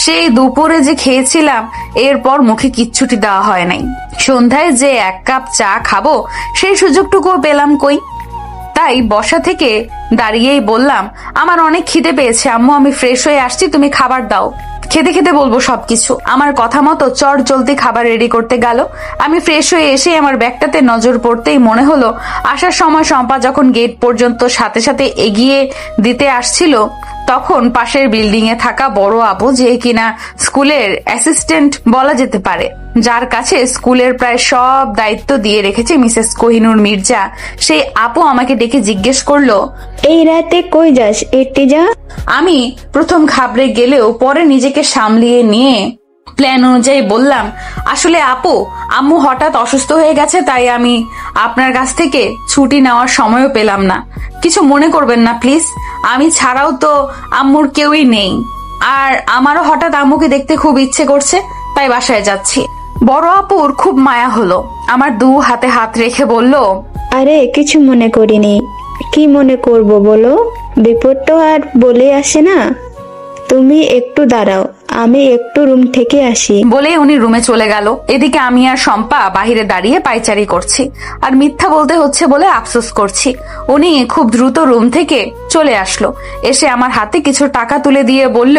সেই দুপুরে যে খেয়েছিলাম, এরপর মুখে কিচ্ছুটি দেওয়া হয় নাই। সন্ধ্যায় যে 1 কাপ চা খাবো সেই সুযোগটুকুও পেলাম কই। তাই বসা থেকে দাঁড়িয়েই বললাম, আমার অনেক খিদে পেয়েছে আম্মু, আমি ফ্রেশ হয়ে আসছি, তুমি খাবার দাও। খেতে খেতে বলবো সবকিছু। আমার কথা মতো চট জলদি খাবার রেডি করতে গেল। আমি ফ্রেশ হয়ে এসে আমার ব্যাগটাতে নজর পড়তেই মনে হলো আসার সময় শম্পা যখন গেট পর্যন্ত সাথে সাথে এগিয়ে দিতে আসছিল, তখন পাশের বিল্ডিং এ থাকা বড় আপু, যে কিনা স্কুলের অ্যাসিস্ট্যান্ট বলা যেতে পারে, যার কাছে স্কুলের প্রায় সব দায়িত্ব দিয়ে রেখেছে মিসেস কোহিনুর মির্জা, সেই আপু আমাকে ডেকে জিজ্ঞেস করলো, এই রাতে কই যাস ইর্তিজা? আমি প্রথম ঘাবড়ে গেলেও পরে নিজেকে সামলিয়ে নিয়ে প্ল্যান অনুযায়ী বললাম, আসলে আপু, আম্মু হঠাৎ অসুস্থ হয়ে গেছে, তাই আমি আপনার কাছ থেকে ছুটি নেওয়ার সময়ও পেলাম না। কিছু মনে করবেন না প্লিজ, আমি ছাড়াও তো আম্মুর কেউই নেই, আর আমারও হঠাৎ আম্মুকে দেখতে খুব ইচ্ছে করছে, তাই বাসায় যাচ্ছি। বড় আপুর খুব মায়া হলো, আমার 2 হাতে হাত রেখে বলল, আরে কিছু মনে করিনি। কি মনে করব বলো, বিপদ তো আর বলে আসে না। তুমি একটু দাঁড়াও, আমি একটু রুম থেকে আসি। বলে উনি রুমে চলে গেল। এদিকে আমি আর শম্পা বাহিরে দাঁড়িয়ে পায়চারি করছি, আর মিথ্যা বলতে হচ্ছে বলে আফসোস করছি। উনি খুব দ্রুত রুম থেকে চলে আসলো। এসে আমার হাতে কিছু টাকা তুলে দিয়ে বলল,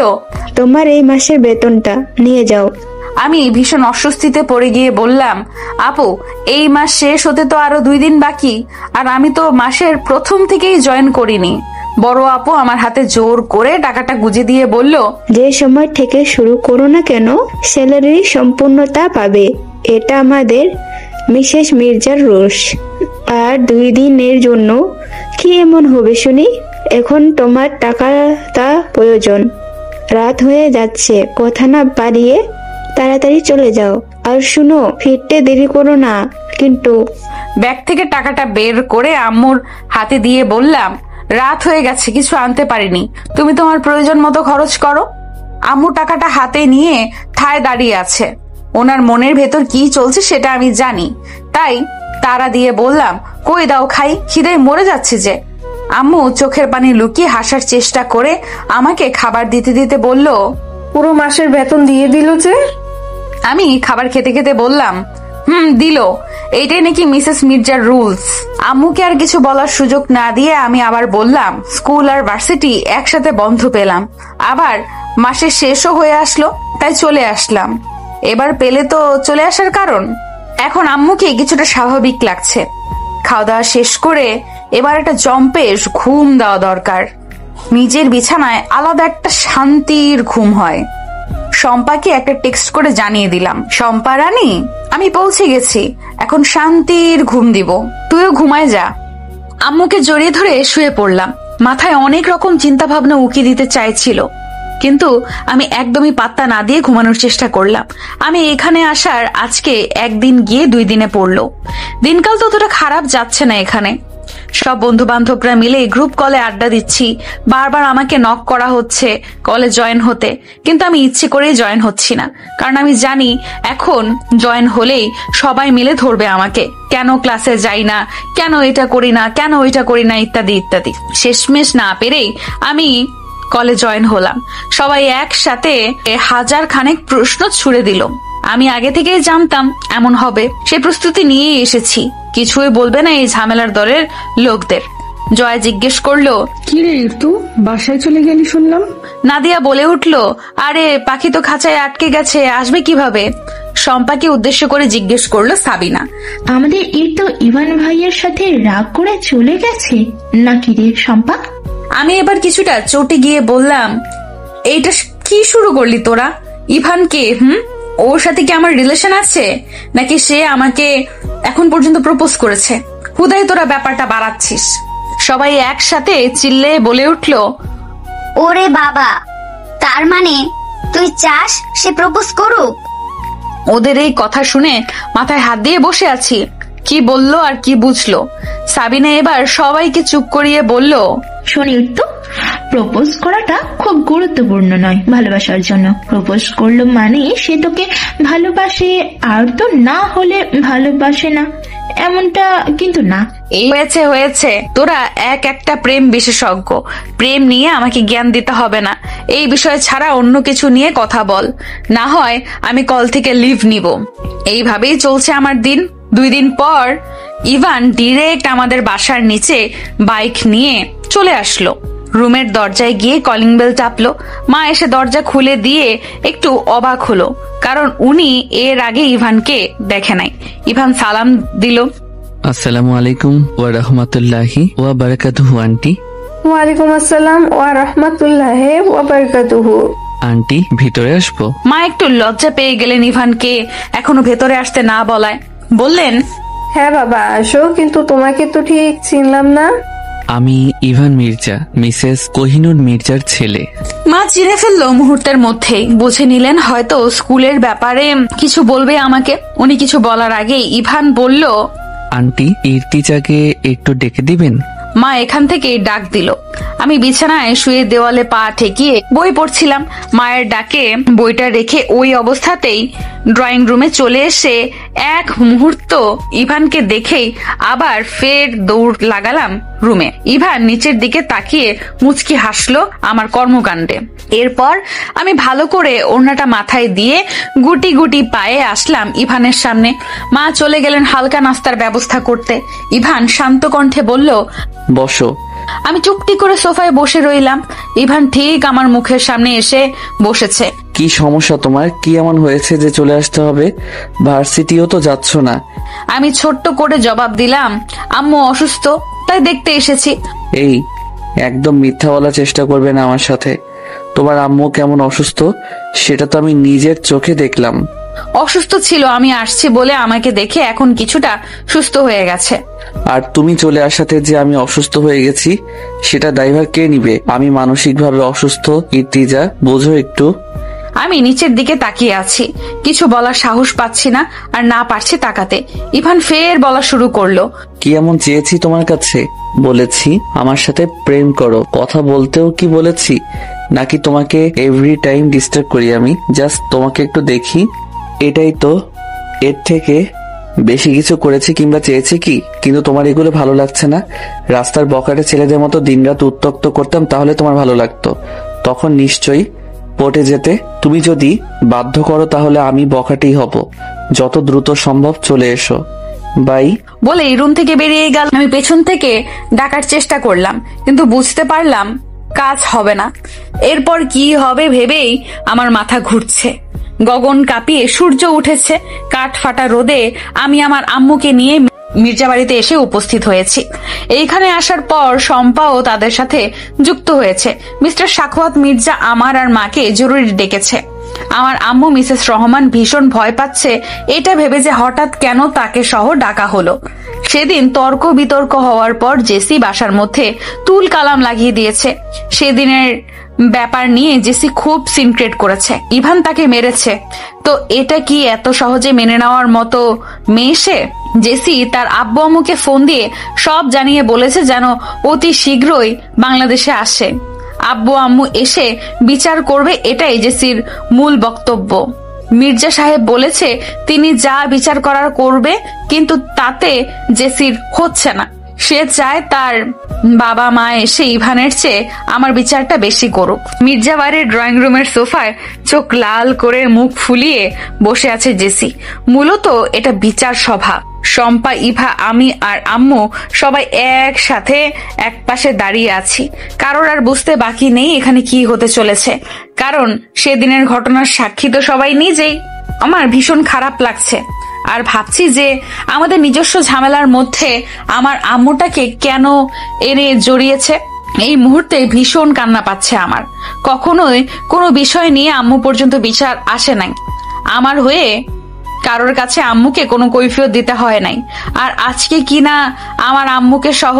তোমার এই মাসের বেতনটা নিয়ে যাও। আমি ভীষণ অস্বস্তিতে পড়ে গিয়ে বললাম, আপু, এই মাস শেষ হতে তো আরো 2 দিন বাকি, আর আমি তো মাসের প্রথম থেকেই জয়েন করিনি। বড় আপু আমার হাতে জোর করে টাকাটা গুজে দিয়ে বলল, যে সময় থেকে শুরু করো না কেন, স্যালারি সম্পূর্ণতা পাবে। এটা আমাদের মিসেস মির্জার রুলস। আর 2 দিনের জন্য কি এমন হবে শুনি? এখন তোমার টাকাটা প্রয়োজন। রাত হয়ে যাচ্ছে, কথা না বাড়িয়ে তাড়াতাড়ি চলে যাও। আর শুনো, ফিরতে দেরি করো না কিন্তু। ব্যাগ থেকে টাকাটা বের করে আম্মুর হাতে দিয়ে বললাম, রাত হয়ে গেছে, কিছু আনতে পারিনি, তুমি তোমার প্রয়োজন মতো খরচ করো। আম্মু টাকাটা হাতে নিয়ে ঠায় দাঁড়িয়ে আছে। ওনার মনের ভেতর কি চলছে সেটা আমি জানি, তাই তাড়া দিয়ে বললাম, কই দাও খাই, খিদায় মরে যাচ্ছে যে। আম্মু চোখের পানি লুকিয়ে হাসার চেষ্টা করে আমাকে খাবার দিতে দিতে বলল, পুরো মাসের বেতন দিয়ে দিল যে। আমি খাবার খেতে খেতে বললাম, দিল। এইটাই নাকি মিসেস মির্জার রুলস। আম্মুকে আর কিছু বলার সুযোগ না দিয়ে আমি আবার বললাম, স্কুল আর ভার্সিটি একসাথে বন্ধ পেলাম, আবার মাসের শেষও হয়ে আসলো, তাই চলে আসলাম। এবার পেলে তো চলে আসার কারণ। এখন আম্মুকে কিছুটা স্বাভাবিক লাগছে। খাওয়া দাওয়া শেষ করে এবার একটা জম্পেশ ঘুম দেওয়া দরকার। নিজের বিছানায় আলাদা একটা শান্তির ঘুম হয়। শম্পাকে একটা টেক্সট করে জানিয়ে দিলাম, শম্পা রানী, আমি পৌঁছে গেছি, এখন শান্তির ঘুম দিব, তুইও ঘুমায় যা। আম্মুকে জড়িয়ে ধরে শুয়ে পড়লাম। মাথায় অনেক রকম চিন্তা ভাবনা উকি দিতে চাইছিল, কিন্তু আমি একদমই পাত্তা না দিয়ে ঘুমানোর চেষ্টা করলাম। আমি এখানে আসার আজকে একদিন গিয়ে 2 দিনে পড়লো। দিনকাল ততটা খারাপ যাচ্ছে না। এখানে সব বন্ধু বান্ধবরা মিলে গ্রুপ কলে আড্ডা দিচ্ছি। বারবার আমাকে নক করা হচ্ছে কলে জয়েন হতে, কিন্তু আমি ইচ্ছে করেই জয়েন হচ্ছি না, কারণ আমি জানি এখন জয়েন হলেই সবাই মিলে ধরবে আমাকে, কেন ক্লাসে যাই না, কেন এটা করি না, কেন ওইটা করি না, ইত্যাদি ইত্যাদি। শেষমেশ না পেরেই আমি কলে জয়েন হলাম। সবাই একসাথে 1000 খানেক প্রশ্ন ছুড়ে দিল। আমি আগে থেকেই জানতাম এমন হবে, সে প্রস্তুতি নিয়েই এসেছি। কিছুই বলবে না এই ঝামেলার দলের লোকদের। জয় জিজ্ঞেস করলো, কি রে ঋতু, বাসায় চলে গেলি শুনলাম। নাদিয়া বলে উঠলো, আরে পাখি তো খাঁচায় আটকে গেছে, আসবে কিভাবে? শম্পাকে উদ্দেশ্য করে জিজ্ঞেস করলো সাবিনা, আমাদের তো ইভান ভাইয়ের সাথে রাগ করে চলে গেছে নাকি রে শম্পা? আমি এবার কিছুটা চটে গিয়ে বললাম, এইটা কি শুরু করলি তোরা? ইভান কে? ওর সাথে কি আমার রিলেশন আছে, নাকি সে আমাকে এখন পর্যন্ত প্রপোজ করেছে? হুদাই তোরা ব্যাপারটা বাড়াচ্ছিস। সবাই একসাথে চিল্লে বলে উঠলো, ওরে বাবা, তার মানে তুই চাস সে প্রপোজ করুক? ওদের এই কথা শুনে মাথায় হাত দিয়ে বসে আছি। কি বললো আর কি বুঝলো? সাবিনা এবার সবাইকে চুপ করিয়ে বলল, শোন তো, প্রপোজ করাটা খুব গুরুত্বপূর্ণ নয় ভালোবাসার জন্য। প্রপোজ করলো মানে সে তোকে ভালোবাসে, আর তো না হলে ভালোবাসে না, এমনটা কিন্তু না। এই হয়েছে হয়েছে, তোরা একটা প্রেম বিশেষজ্ঞ, প্রেম নিয়ে আমাকে জ্ঞান দিতে হবে না। এই বিষয় ছাড়া অন্য কিছু নিয়ে কথা বল, না হয় আমি কল থেকে লিভ নিব। এইভাবেই চলছে আমার দিন। 2 দিন পর ইভান ডিরেক্ট আমাদের বাসার নিচে বাইক নিয়ে চলে আসলো। রুমের দরজায় গিয়ে কলিং বেল চাপলো। মা এসে দরজা খুলে দিয়ে একটু অবাক হলো, কারণ উনি এর আগে ইভানকে দেখে নাই। ইভান সালাম দিল, আসসালামু আলাইকুম ওয়া রাহমাতুল্লাহি ওয়া বারাকাতুহু আন্টি। ওয়ালাইকুম আসসালাম ওয়া রাহমাতুল্লাহি ওয়া বারাকাতুহু। আন্টি, ভিতরে আসবো? মা একটু লজ্জা পেয়ে গেলেন ইভানকে এখনো ভেতরে আসতে না বলায়। বললেন, হ্যাঁ বাবা আসো, কিন্তু তোমাকে তো ঠিক চিনলাম না। আমি ইভান মির্জা, মিসেস কোহিনুর মির্জার ছেলে। মা চিনে ফেললো মুহূর্তের মধ্যেই। বুঝে নিলেন হয়তো স্কুলের ব্যাপারে কিছু বলবে আমাকে। উনি কিছু বলার আগেই ইভান বলল, আন্টি, ইর্তিজাকে একটু ডেকে দিবেন। মা এখান থেকে ডাক দিল। আমি বিছানায় শুয়ে দেওয়ালে পা ঠেকিয়ে বই পড়ছিলাম। মায়ের ডাকে বইটা রেখে ওই অবস্থাতেই ড্রয়িং রুমে চলে এসে এক মুহূর্ত ইভানকে দেখেই আবার ফের দৌড় লাগালাম রুমে। ইভান নিচের দিকে তাকিয়ে মুচকি হাসলো আমার কর্মকাণ্ডে। এরপর আমি ভালো করে ওড়নাটা মাথায় দিয়ে গুটি গুটি পায়ে আসলাম ইভানের সামনে। মা চলে গেলেন হালকা নাস্তার ব্যবস্থা করতে। ইভান শান্ত কণ্ঠে বলল, বসো। আমি চুপটি করে সোফায় বসে রইলাম। ইভান ঠিক আমার মুখের সামনে এসে বসেছে। কি সমস্যা তোমার? কি এমন হয়েছে যে চলে আসতে হবে? ভার্সিটিও তো যাচ্ছ না। আমি ছোট্ট করে জবাব দিলাম, আম্মু অসুস্থ, তাই দেখতে এসেছি। এই, একদম মিথ্যা বলার চেষ্টা করবে না আমার সাথে। তোমার আম্মু কেমন অসুস্থ সেটা তো আমি নিজের চোখে দেখলাম। অসুস্থ ছিল, আমি আসছি বলে আমাকে দেখে এখন কিছুটা সুস্থ হয়ে গেছে। আর তুমি চলে আসাতে যে আমি অসুস্থ হয়ে গেছি সেটা দায়ভার কে নিবে? আমি মানসিকভাবে অসুস্থ ইর্তিজা, বোঝো একটু। আমি নিচের দিকে তাকিয়ে আছি, কিছু বলার সাহস পাচ্ছি না, আর না পারছি তাকাতে। ইভান ফের বলা শুরু করলো, কি এমন চেয়েছি তোমার কাছে? বলেছি আমার সাথে প্রেম করো। কথা বলতেও কি বলেছি? নাকি তোমাকে এভরি টাইম ডিস্টার্ব করি আমি? জাস্ট তোমাকে একটু দেখি। এটাই তো, এর থেকে বেশি কিছু করেছি কিংবা চেয়েছি কি? কিন্তু তোমার এগুলো ভালো লাগছে না। রাস্তার বখাটে ছেলেদের মতো দিনরাত উত্ত্যক্ত করতাম, তাহলে তোমার ভালো লাগতো। তখন নিশ্চয়ই পটে যেতে। তুমি যদি বাধ্য করো তাহলে আমি বখাটেই হব। যত দ্রুত সম্ভব চলে এসো। বাই। বলে রুম থেকে বেরিয়ে গেল। আমি পেছন থেকে ডাকার চেষ্টা করলাম, কিন্তু বুঝতে পারলাম কাজ হবে না। এরপর কি হবে ভেবেই আমার মাথা ঘুরছে। গগন কাঁপিয়ে সূর্য উঠেছে। কাঠ ফাটা রোদে আমি আমার আম্মুকে নিয়ে মির্জা বাড়িতে এসে উপস্থিত হয়েছি। এইখানে আসার পর শম্পাও তাদের সাথে যুক্ত হয়েছে। মিস্টার সাখাওয়াত মির্জা আমার আর মাকে জরুরি ডেকেছে। আমার আম্মু মিসেস রহমান ভীষণ ভয় পাচ্ছে এটা ভেবে যে হঠাৎ কেন তাকে সহ ডাকা হলো। সেদিন তর্ক বিতর্ক হওয়ার পর জেসি বাসার মধ্যে তুল কালাম লাগিয়ে দিয়েছে। সেদিনের ব্যাপার নিয়ে জেসি খুব সিনক্রেট করেছে। ইভান তাকে মেরেছে। তো এটা কি এত সহজে মেনে নেওয়ার মতো মেয়ে সে? জেসি তার আব্বু আম্মুকে ফোন দিয়ে সব জানিয়ে বলেছে যেন অতি শীঘ্রই বাংলাদেশে আসে। আব্বু আম্মু এসে বিচার করবে, এটাই জেসির মূল বক্তব্য। মির্জা সাহেব বলেছে তিনি যা বিচার করার করবে, কিন্তু তাতে জেসির হচ্ছে না। সে চায় তার বাবা মা এসে ইভানের চেয়ে আমার বিচারটা বেশি করুক। মির্জা বাড়ির ড্রয়িং রুমের সোফায় চোখ লাল করে মুখ ফুলিয়ে বসে আছে জেসি। মূলত এটা বিচার সভা। শম্পা, ইভা, আমি আর আম্মু সবাই একসাথে এক পাশে দাঁড়িয়ে আছি। কারোর আর বুঝতে বাকি নেই এখানে কি হতে চলেছে, কারণ সেদিনের ঘটনার সাক্ষী তো সবাই নিজেই। আমার ভীষণ খারাপ লাগছে আর ভাবছি যে আমাদের নিজস্ব ঝামেলার মধ্যে আমার আম্মুটাকে কেন এনে জড়িয়েছে। এই মুহূর্তে ভীষণ কান্না পাচ্ছে আমার। কখনোই কোনো বিষয় নিয়ে আম্মু পর্যন্ত বিচার আসে নাই। আমার হয়ে কারোর কাছে আম্মুকে কোনো কৈফিয়ত দিতে হয় নাই। আর আজকে কিনা আমার আম্মুকে সহ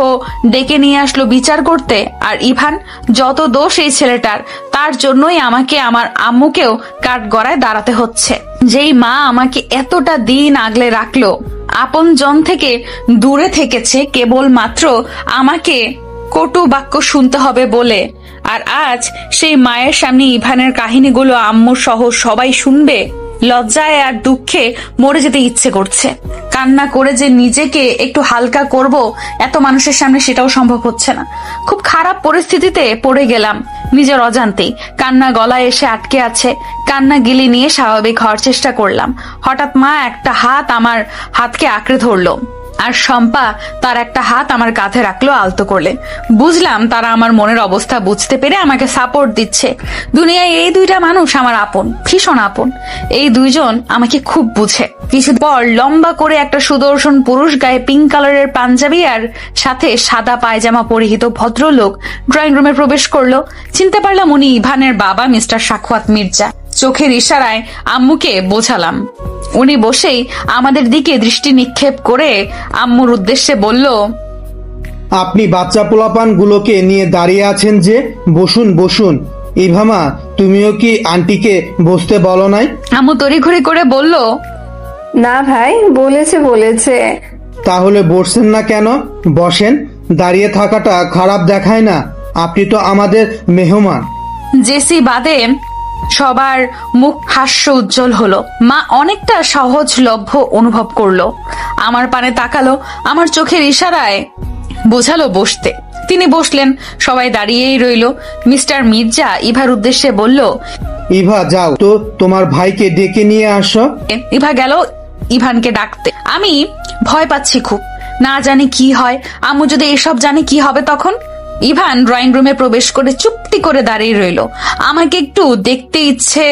ডেকে নিয়ে আসলো বিচার করতে। আর ইভান, যত দোষ এই ছেলেটার, তার জন্যই আমাকে আমার আম্মুকেও কাঠগড়ায় দাঁড়াতে হচ্ছে। যেই মা আমাকে এতটা দিন আগলে রাখলো, আপন জন থেকে দূরে থেকেছে কেবল মাত্র আমাকে কটু বাক্য শুনতে হবে বলে। আর আজ সেই মায়ের সামনে ইভানের কাহিনীগুলো আম্মু সহ সবাই শুনবে। লজ্জায় আর দুঃখে মরে যেতে ইচ্ছে করছে। কান্না করে যে নিজেকে একটু হালকা করব এত মানুষের সামনে, সেটাও সম্ভব হচ্ছে না। খুব খারাপ পরিস্থিতিতে পড়ে গেলাম নিজের অজান্তেই। কান্না গলায় এসে আটকে আছে। কান্না গিলি নিয়ে স্বাভাবিক হওয়ার চেষ্টা করলাম। হঠাৎ মা একটা হাত আমার হাতকে আঁকড়ে ধরলো, আর শম্পা তার একটা হাত আমার কাঁধে রাখলো আলতো করলে। বুঝলাম তারা আমার মনের অবস্থা বুঝতে পেরে আমাকে সাপোর্ট দিচ্ছে। দুনিয়ায় এই দুইটা মানুষ আমার আপন, ভীষণ আপন। এই দুইজন আমাকে খুব বুঝে। কিছু পর লম্বা করে একটা সুদর্শন পুরুষ, গায়ে পিঙ্ক কালারের পাঞ্জাবি আর সাথে সাদা পায়জামা পরিহিত ভদ্রলোক ড্রয়িং রুমে প্রবেশ করলো। চিনতে পারলাম উনি ইভানের বাবা মিস্টার সাখাওয়াত মির্জা। চোখের ইশারায় আম্মুকে বোঝালাম। উনি বসেই আমাদের দিকে দৃষ্টি নিক্ষেপ করে আম্মুর উদ্দেশ্যে বলল, আপনি বাচ্চা পোলাপান গুলোকে নিয়ে দাঁড়িয়ে আছেন যে, বসুন বসুন। ইভামা, তুমিও কি আন্টিকে বসতে বলো নাই? আম্মু তড়িঘড়ি করে বলল, না ভাই, বলেছে। তাহলে বসছেন না কেন? বসেন। দাঁড়িয়ে থাকাটা খারাপ দেখায় না। আপনি তো আমাদের মেহমান। জেসি বাদে সবার মুখ হাস্য উজ্জ্বল হলো। মা অনেকটা সহজলভ্য অনুভব করলো। আমার পানে তাকালো, আমার চোখের ইশারায় বোঝালো বসতে। তিনি বসলেন। সবাই দাঁড়িয়েই রইল। মিস্টার মির্জা ইভার উদ্দেশ্যে বলল, ইভা, যাও তো তোমার ভাইকে ডেকে নিয়ে আসো। ইভা গেল ইভানকে ডাকতে। আমি ভয় পাচ্ছি খুব, না জানি কি হয়। আম্মু যদি এসব জানে কি হবে তখন? ইভান ড্রয়িং রুমে প্রবেশ করে চুপটি করে দাঁড়িয়ে রইল। আমাকে একটু দেখতে ইচ্ছে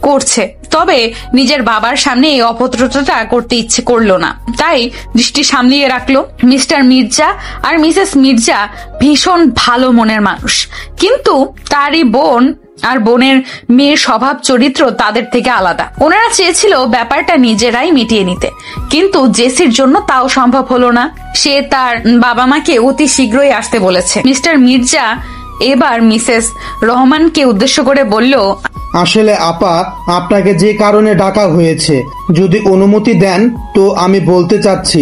করছে, তবে নিজের বাবার সামনে এই অভদ্রতাটা করতে ইচ্ছে করলো না, তাই দৃষ্টি সামলিয়ে রাখলো। মিস্টার মির্জা আর মিসেস মির্জা ভীষণ ভালো মনের মানুষ, কিন্তু তারই বোন আর বোনের মেয়ের স্বভাব চরিত্র তাদের থেকে আলাদা। ওনারা চেয়েছিল ব্যাপারটা নিজেরাই মিটিয়ে নিতে, কিন্তু জেসির জন্য তাও সম্ভব হলো না। সে তার বাবা মাকে অতি শীঘ্রই আসতে বলেছে। মিস্টার মির্জা এবার মিসেস রহমানকে উদ্দেশ্য করে বলল, আসলে আপা, আপনাকে যে কারণে ডাকা হয়েছে, যদি অনুমতি দেন তো আমি বলতে চাচ্ছি।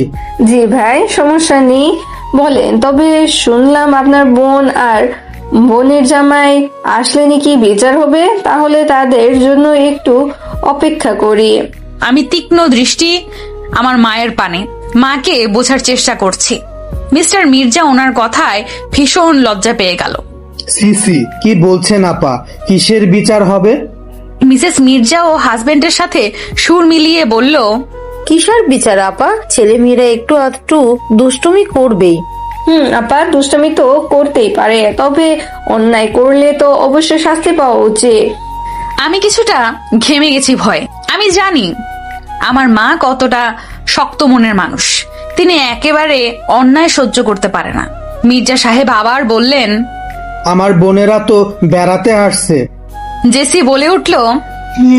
জি ভাই, সমস্যা নেই, বলেন। তবে শুনলাম আপনার বোন আর বোনের জামাই আসলে নাকি বিচার হবে, তাহলে তাদের জন্য একটু অপেক্ষা করি। আমি তীক্ষ্ণ দৃষ্টি আমার মায়ের পানে, মাকে বোঝার চেষ্টা করছি। মিস্টার মির্জা ওনার কথায় ভীষণ লজ্জা পেয়ে গেল। সিসি কি বলছেন আপা, কিসের বিচার হবে? মিসেস মির্জা ও হাজবেন্ডের সাথে সুর মিলিয়ে বলল, কিসের বিচার আপা? ছেলে মেয়েরা একটু আধটু দুষ্টুমি করবেই। আপা দুষ্টামি তো করতেই পারে, তবে অন্যায় করলে তো অবশ্যই শাস্তি পাওয়া উচিত। আমি কিছুটা ঘেমে গেছি ভয়ে। আমি জানি আমার মা কতটা শক্ত মনের মানুষ, তিনি একেবারে অন্যায় সহ্য করতে পারে না। মির্জা সাহেব আবার বললেন, আমার বোনেরা তো বেড়াতে আসছে। জেসি বলে উঠল,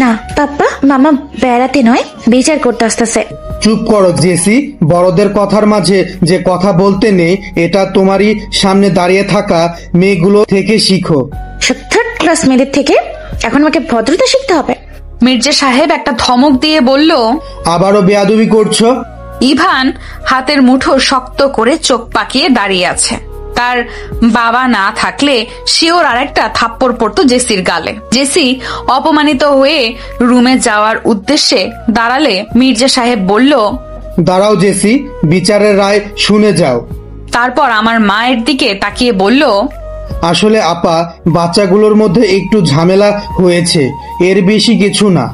না পাপ্পা, মামা বেড়াতে নয়, বিচার করতে আসতেছে। চুপ করো জেসি, বড়দের কথার মাঝে যে কথা বলতে নেই এটা তোমারই সামনে দাঁড়িয়ে থাকা মেয়েগুলো থেকে শিখো। থার্ড ক্লাস মেয়েদের থেকে এখন আমাকে ভদ্রতা শিখতে হবে। মির্জা সাহেব একটা ধমক দিয়ে বলল, আবারও বেয়াদবি করছো? ইভান হাতের মুঠো শক্ত করে চোখ পাকিয়ে দাঁড়িয়ে আছে। তার বাবা না থাকলে শিওর আর একটা থাপ্পড় পড়তো জেসির গালে। জেসি অপমানিত হয়ে রুমে যাওয়ার উদ্দেশ্যে দাঁড়ালে মির্জা সাহেব বলল, দাঁড়াও জেসি, বিচারের রায় শুনে যাও। তারপর আমার মায়ের দিকে তাকিয়ে বলল, আসলে আপা, বাচ্চাগুলোর মধ্যে একটু ঝামেলা হয়েছে, এর বেশি কিছু না,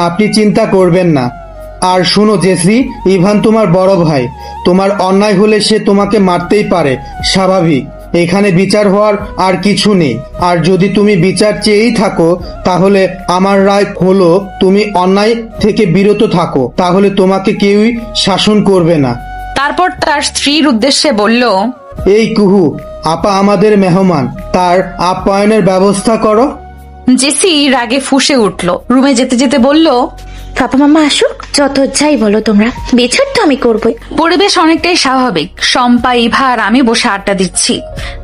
আপনি চিন্তা করবেন না। আর শুনো জেসি, ইভান তোমার বড় ভাই, তোমার অন্যায় হলে সে তোমাকে মারতেই পারে, স্বাভাবিক। এখানে বিচার হওয়ার আর কিছু নেই। আর যদি তুমি বিচার চেয়েই থাকো তাহলে আমার রায় হলো তুমি অন্যায় থেকে বিরত থাকো, তাহলে তোমাকে কেউই শাসন করবে না। তারপর তার স্ত্রীর উদ্দেশ্যে বলল, এই কুহু, আপা আমাদের মেহমান, তার আপ্যায়নের ব্যবস্থা করো। জেসি রাগে ফুঁসে উঠল, রুমে যেতে যেতে বলল, পাপা মামা আসুক, যত যাই বলো তোমরা, বিচার তো আমি করবই। পরিবেশ অনেকটাই স্বাভাবিক। শম্পা, ইভা আর আমি বসে আড্ডা দিচ্ছি।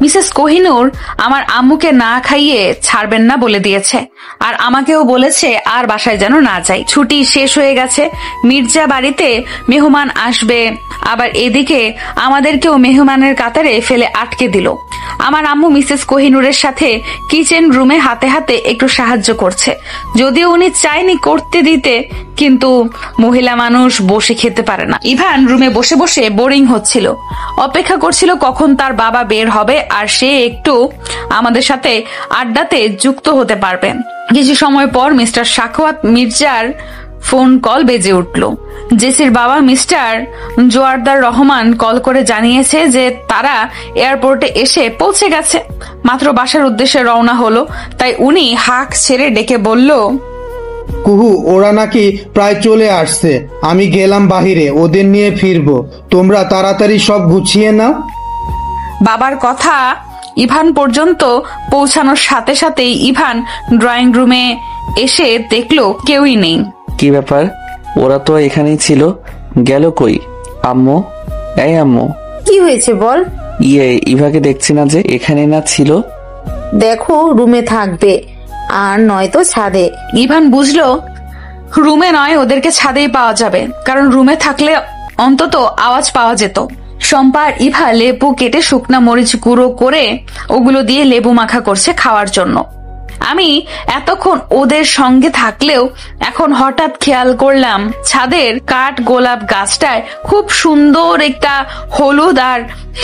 মিসেস কোহিনূর আমার আম্মুকে না খাইয়ে ছাড়বেন না বলে দিয়েছে, আর আমাকেও বলেছে আর বাসায় যেন না যাই। ছুটি শেষ হয়ে গেছে, মির্জা বাড়িতে মেহমান আসবে, আবার এদিকে আমাদেরকেও মেহমানের কাতারে ফেলে আটকে দিল। আমার আম্মু মিসেস কোহিনূরের সাথে কিচেন রুমে হাতে হাতে একটু সাহায্য করছে, যদিও উনি চাইনি করতে দিতে, কিন্তু মহিলা মানুষ বসে খেতে পারে না। ইভান রুমে বসে বসে বোরিং হচ্ছিল, অপেক্ষা করছিল কখন তার বাবা বের হবে আর সে একটু আমাদের সাথে আড্ডাতে যুক্ত হতে পারবে। কিছু সময় পর মিস্টার সাখাওয়াত মির্জার ফোন কল বেজে উঠল। জেসির বাবা মিস্টার জোয়ারদার রহমান কল করে জানিয়েছে যে তারা এয়ারপোর্টে এসে পৌঁছে গেছে, মাত্র বাসার উদ্দেশ্যে রওনা হলো। তাই উনি হাঁক ছেড়ে ডেকে বলল, কুহু, ওরা নাকি প্রায় চলে আসছে, আমি গেলাম বাহিরে, ওদের নিয়ে ফিরবো, তোমরা তাড়াতাড়ি সব গুছিয়ে নাও। বাবার কথা ইভান পর্যন্ত পৌঁছানোর সাথে সাথেই ইভান ড্রয়িং রুমে এসে দেখলো কেউই নেই। কি ব্যাপার, ওরা তো এখানেই ছিল, গেল কই? আম্মু, এই আম্মু। কি হয়েছে বল? ইভাকে দেখছি না যে, এখানে না ছিল? দেখো রুমে থাকবে, আর নয়তো ছাদে। ইভান বুঝলো রুমে নয়, ওদেরকে ছাদেই পাওয়া যাবে, কারণ রুমে থাকলে অন্তত আওয়াজ পাওয়া যেত। শম্পা আর ইভা লেবু কেটে শুকনা মরিচ গুঁড়ো করে ওগুলো দিয়ে লেবু মাখা করছে খাওয়ার জন্য। আমি এতক্ষণ ওদের সঙ্গে থাকলেও এখন হঠাৎ খেয়াল করলাম ছাদের কাঠ গোলাপ গাছটায় খুব সুন্দর একটা হলুদ আর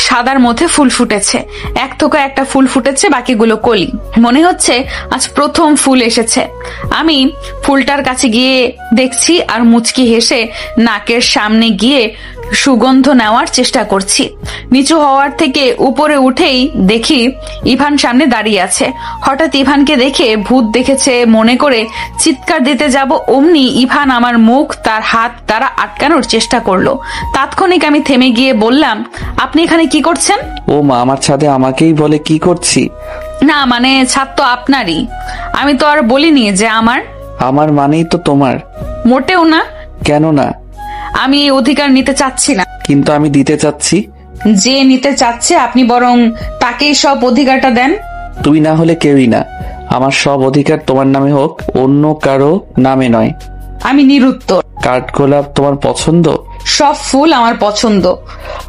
সাদার মধ্যে ফুল ফুটেছে। এক থোকা একটা ফুল ফুটেছে, বাকিগুলো কলি। মনে হচ্ছে আজ প্রথম ফুল এসেছে। আমি ফুলটার কাছে গিয়ে দেখছি আর মুচকি হেসে নাকের সামনে গিয়ে সুগন্ধ নেওয়ার চেষ্টা করছি। নিচু হওয়ার থেকে উপরে উঠেই দেখি ইভান সামনে দাঁড়িয়ে আছে। হঠাৎ ইভানকে দেখে ভূত দেখেছে মনে করে চিৎকার দিতে যাব, অমনি ইভান আমার মুখ তার হাত দ্বারা আটকানোর চেষ্টা করলো। তাৎক্ষণিক আমি থেমে গিয়ে বললাম, আপনি এখানে কি করছেন? ও মা, আমার ছাদে আমাকেই বলে কি করছি? না মানে ছাদ তো আপনারই, আমি তো আর বলিনি যে আমার। আমার মানেই তো তোমার। মোটেও না। কেন না? আমি এই অধিকার নিতে চাচ্ছি না। কিন্তু আমি দিতে চাচ্ছি। যে নিতে চাচ্ছে আপনি বরং তাকেই সব অধিকারটা দেন। তুমি না হলে কেউই না, আমার সব অধিকার তোমার নামে হোক, অন্য কারো নামে নয়। আমি নিরুত্তর। কাঠগোলাপ তোমার পছন্দ? সব ফুল আমার পছন্দ।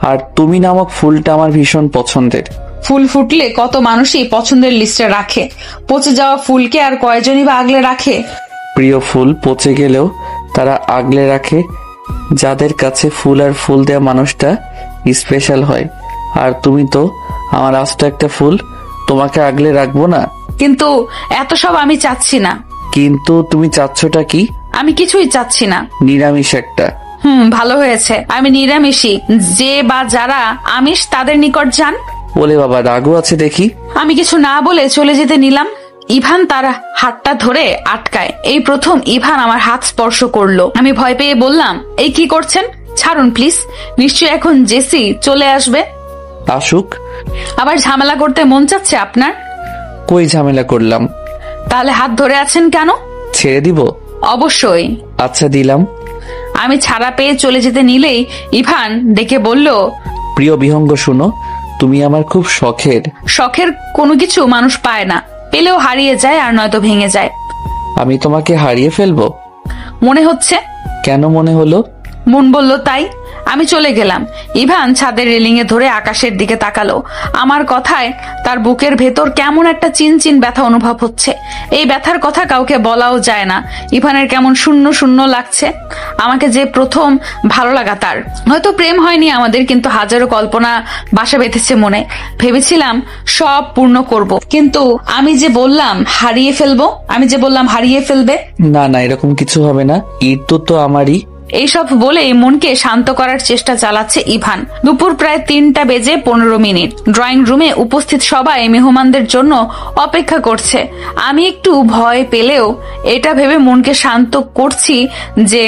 আর তুমি নামক ফুলটা আমার ভীষণ পছন্দের। ফুল ফুটলে কত মানুষই পছন্দের লিস্টে রাখে, পচে যাওয়া ফুলকে আর কয়জনই বা আগলে রাখে। প্রিয় ফুল পচে গেলেও তারা আগলে রাখে। যাদের কাছে ফুল আর ফুল দেওয়া মানুষটা স্পেশাল হয়। আর তুমি তো আমার আস্ত একটা ফুল, তোমাকে আগলে রাখবো না? কিন্তু এত সব আমি চাচ্ছি না। কিন্তু তুমি চাচ্ছটা কি? আমি কিছুই চাচ্ছি না। নিরামিষ একটা। ভালো হয়েছে, আমি নিরামিষই। যে বা যারা আমিষ তাদের নিকট যান। বলে বাবা রাগও আছে দেখি। আমি কিছু না বলে চলে যেতে নিলাম। ইভান তার হাতটা ধরে আটকায়। এই প্রথম ইভান আমার হাত স্পর্শ করলো। আমি ভয় পেয়ে বললাম, এই কি করছেন? ছাড়ুন প্লিজ। নিশ্চয়ই এখন জেসি চলে আসবে। আসুক। আবার ঝামেলা করতে মন চাচ্ছে আপনার? কই ঝামেলা করলাম? তাহলে হাত ধরে আছেন কেন? ছেড়ে দিব? অবশ্যই। আচ্ছা দিলাম। আমি ছাড়া পেয়ে চলে যেতে নিলেই ইভান ডেকে বলল, প্রিয় বিহঙ্গ শুনো, তুমি আমার খুব শখের। শখের কোনো কিছু মানুষ পায় না, পেলেও হারিয়ে যায় আর নয়তো ভেঙে যায়। আমি তোমাকে হারিয়ে ফেলবো মনে হচ্ছে। কেন মনে হলো? মন বলল তাই। আমি চলে গেলাম। ইভান ছাদের রেলিং এ ধরে আকাশের দিকে তাকালো। আমার কথায় তার বুকের ভেতর কেমন একটা চিনচিন ব্যথা অনুভব হচ্ছে। এই ব্যথার কথা কাউকে বলাও যায় না। ইভানের কেমন শূন্য শূন্য লাগছে। আমাকে যে প্রথম ভালো লাগা তার। হয়তো প্রেম হয়নি আমাদের, কিন্তু হাজারো কল্পনা বাসা বেঁধেছে মনে। ভেবেছিলাম সব পূর্ণ করব, কিন্তু আমি যে বললাম হারিয়ে ফেলবে। না না, এরকম কিছু হবে না। ঈদ তো আমারই। এইসব বলে মনকে শান্ত করার চেষ্টা চালাচ্ছে ইভান। দুপুর প্রায় 3:15। ড্রয়িং রুমে উপস্থিত সবাই মেহমানদের জন্য অপেক্ষা করছে। আমি একটু ভয় পেলেও এটা ভেবে মনকে শান্ত করছি যে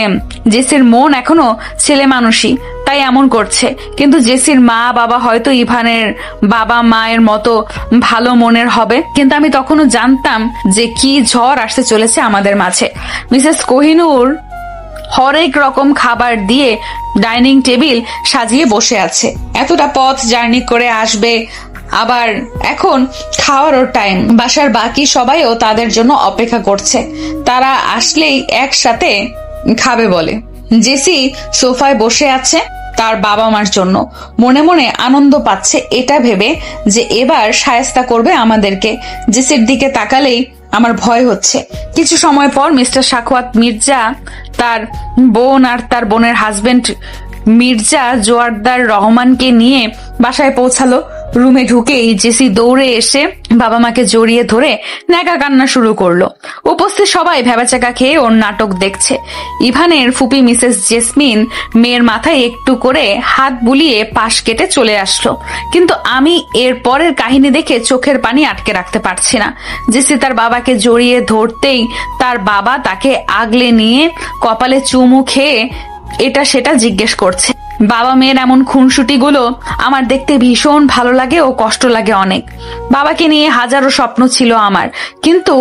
জেসির মন এখনো ছেলে মানুষই, তাই এমন করছে। কিন্তু জেসির মা বাবা হয়তো ইভানের বাবা মায়ের মতো ভালো মনের হবে। কিন্তু আমি তখনও জানতাম যে কি ঝড় আসতে চলেছে আমাদের মাঝে। মিসেস কোহিনূর হরেক রকম খাবার দিয়ে ডাইনিং টেবিল সাজিয়ে বসে আছে। এতটা পথ জার্নি করে আসবে, আবার এখন খাওয়ারও টাইম। বাসার বাকি সবাইও তাদের জন্য অপেক্ষা করছে। তারা আসলেই একসাথে খাবে বলে। জেসি সোফায় বসে আছে তার বাবা মার জন্য। মনে মনে আনন্দ পাচ্ছে এটা ভেবে যে এবার শায়েস্তা করবে আমাদেরকে। জেসির দিকে তাকালেই আমার ভয় হচ্ছে। কিছু সময় পর মিস্টার সাখওয়াত মির্জা তার বোন আর তার বোনের হাজবেন্ড মির্জা জোয়ারদার রহমানকে নিয়ে বাসায় পৌঁছালো। রুমে ঢুকেই জেসি দৌড়ে এসে বাবা মাকে জড়িয়ে ধরে ন্যাকা কান্না শুরু করলো। উপস্থিত সবাই ভেবাচাকা খেয়ে ওর নাটক দেখছে। ইভানের ফুপি মিসেস জেসমিন মেয়ের মাথায় একটু করে হাত বুলিয়ে পাশ কেটে চলে আসলো। কিন্তু আমি এর পরের কাহিনী দেখে চোখের পানি আটকে রাখতে পারছি না। জেসি তার বাবাকে জড়িয়ে ধরতেই তার বাবা তাকে আগলে নিয়ে কপালে চুমু খেয়ে এটা সেটা জিজ্ঞেস করছে। বাবা মেয়ের এমন খুনসুটিগুলো আমার দেখতে ভীষণ ভালো লাগে ও কষ্ট লাগে অনেক। বাবাকে নিয়ে হাজারো স্বপ্ন ছিল আমার, কিন্তু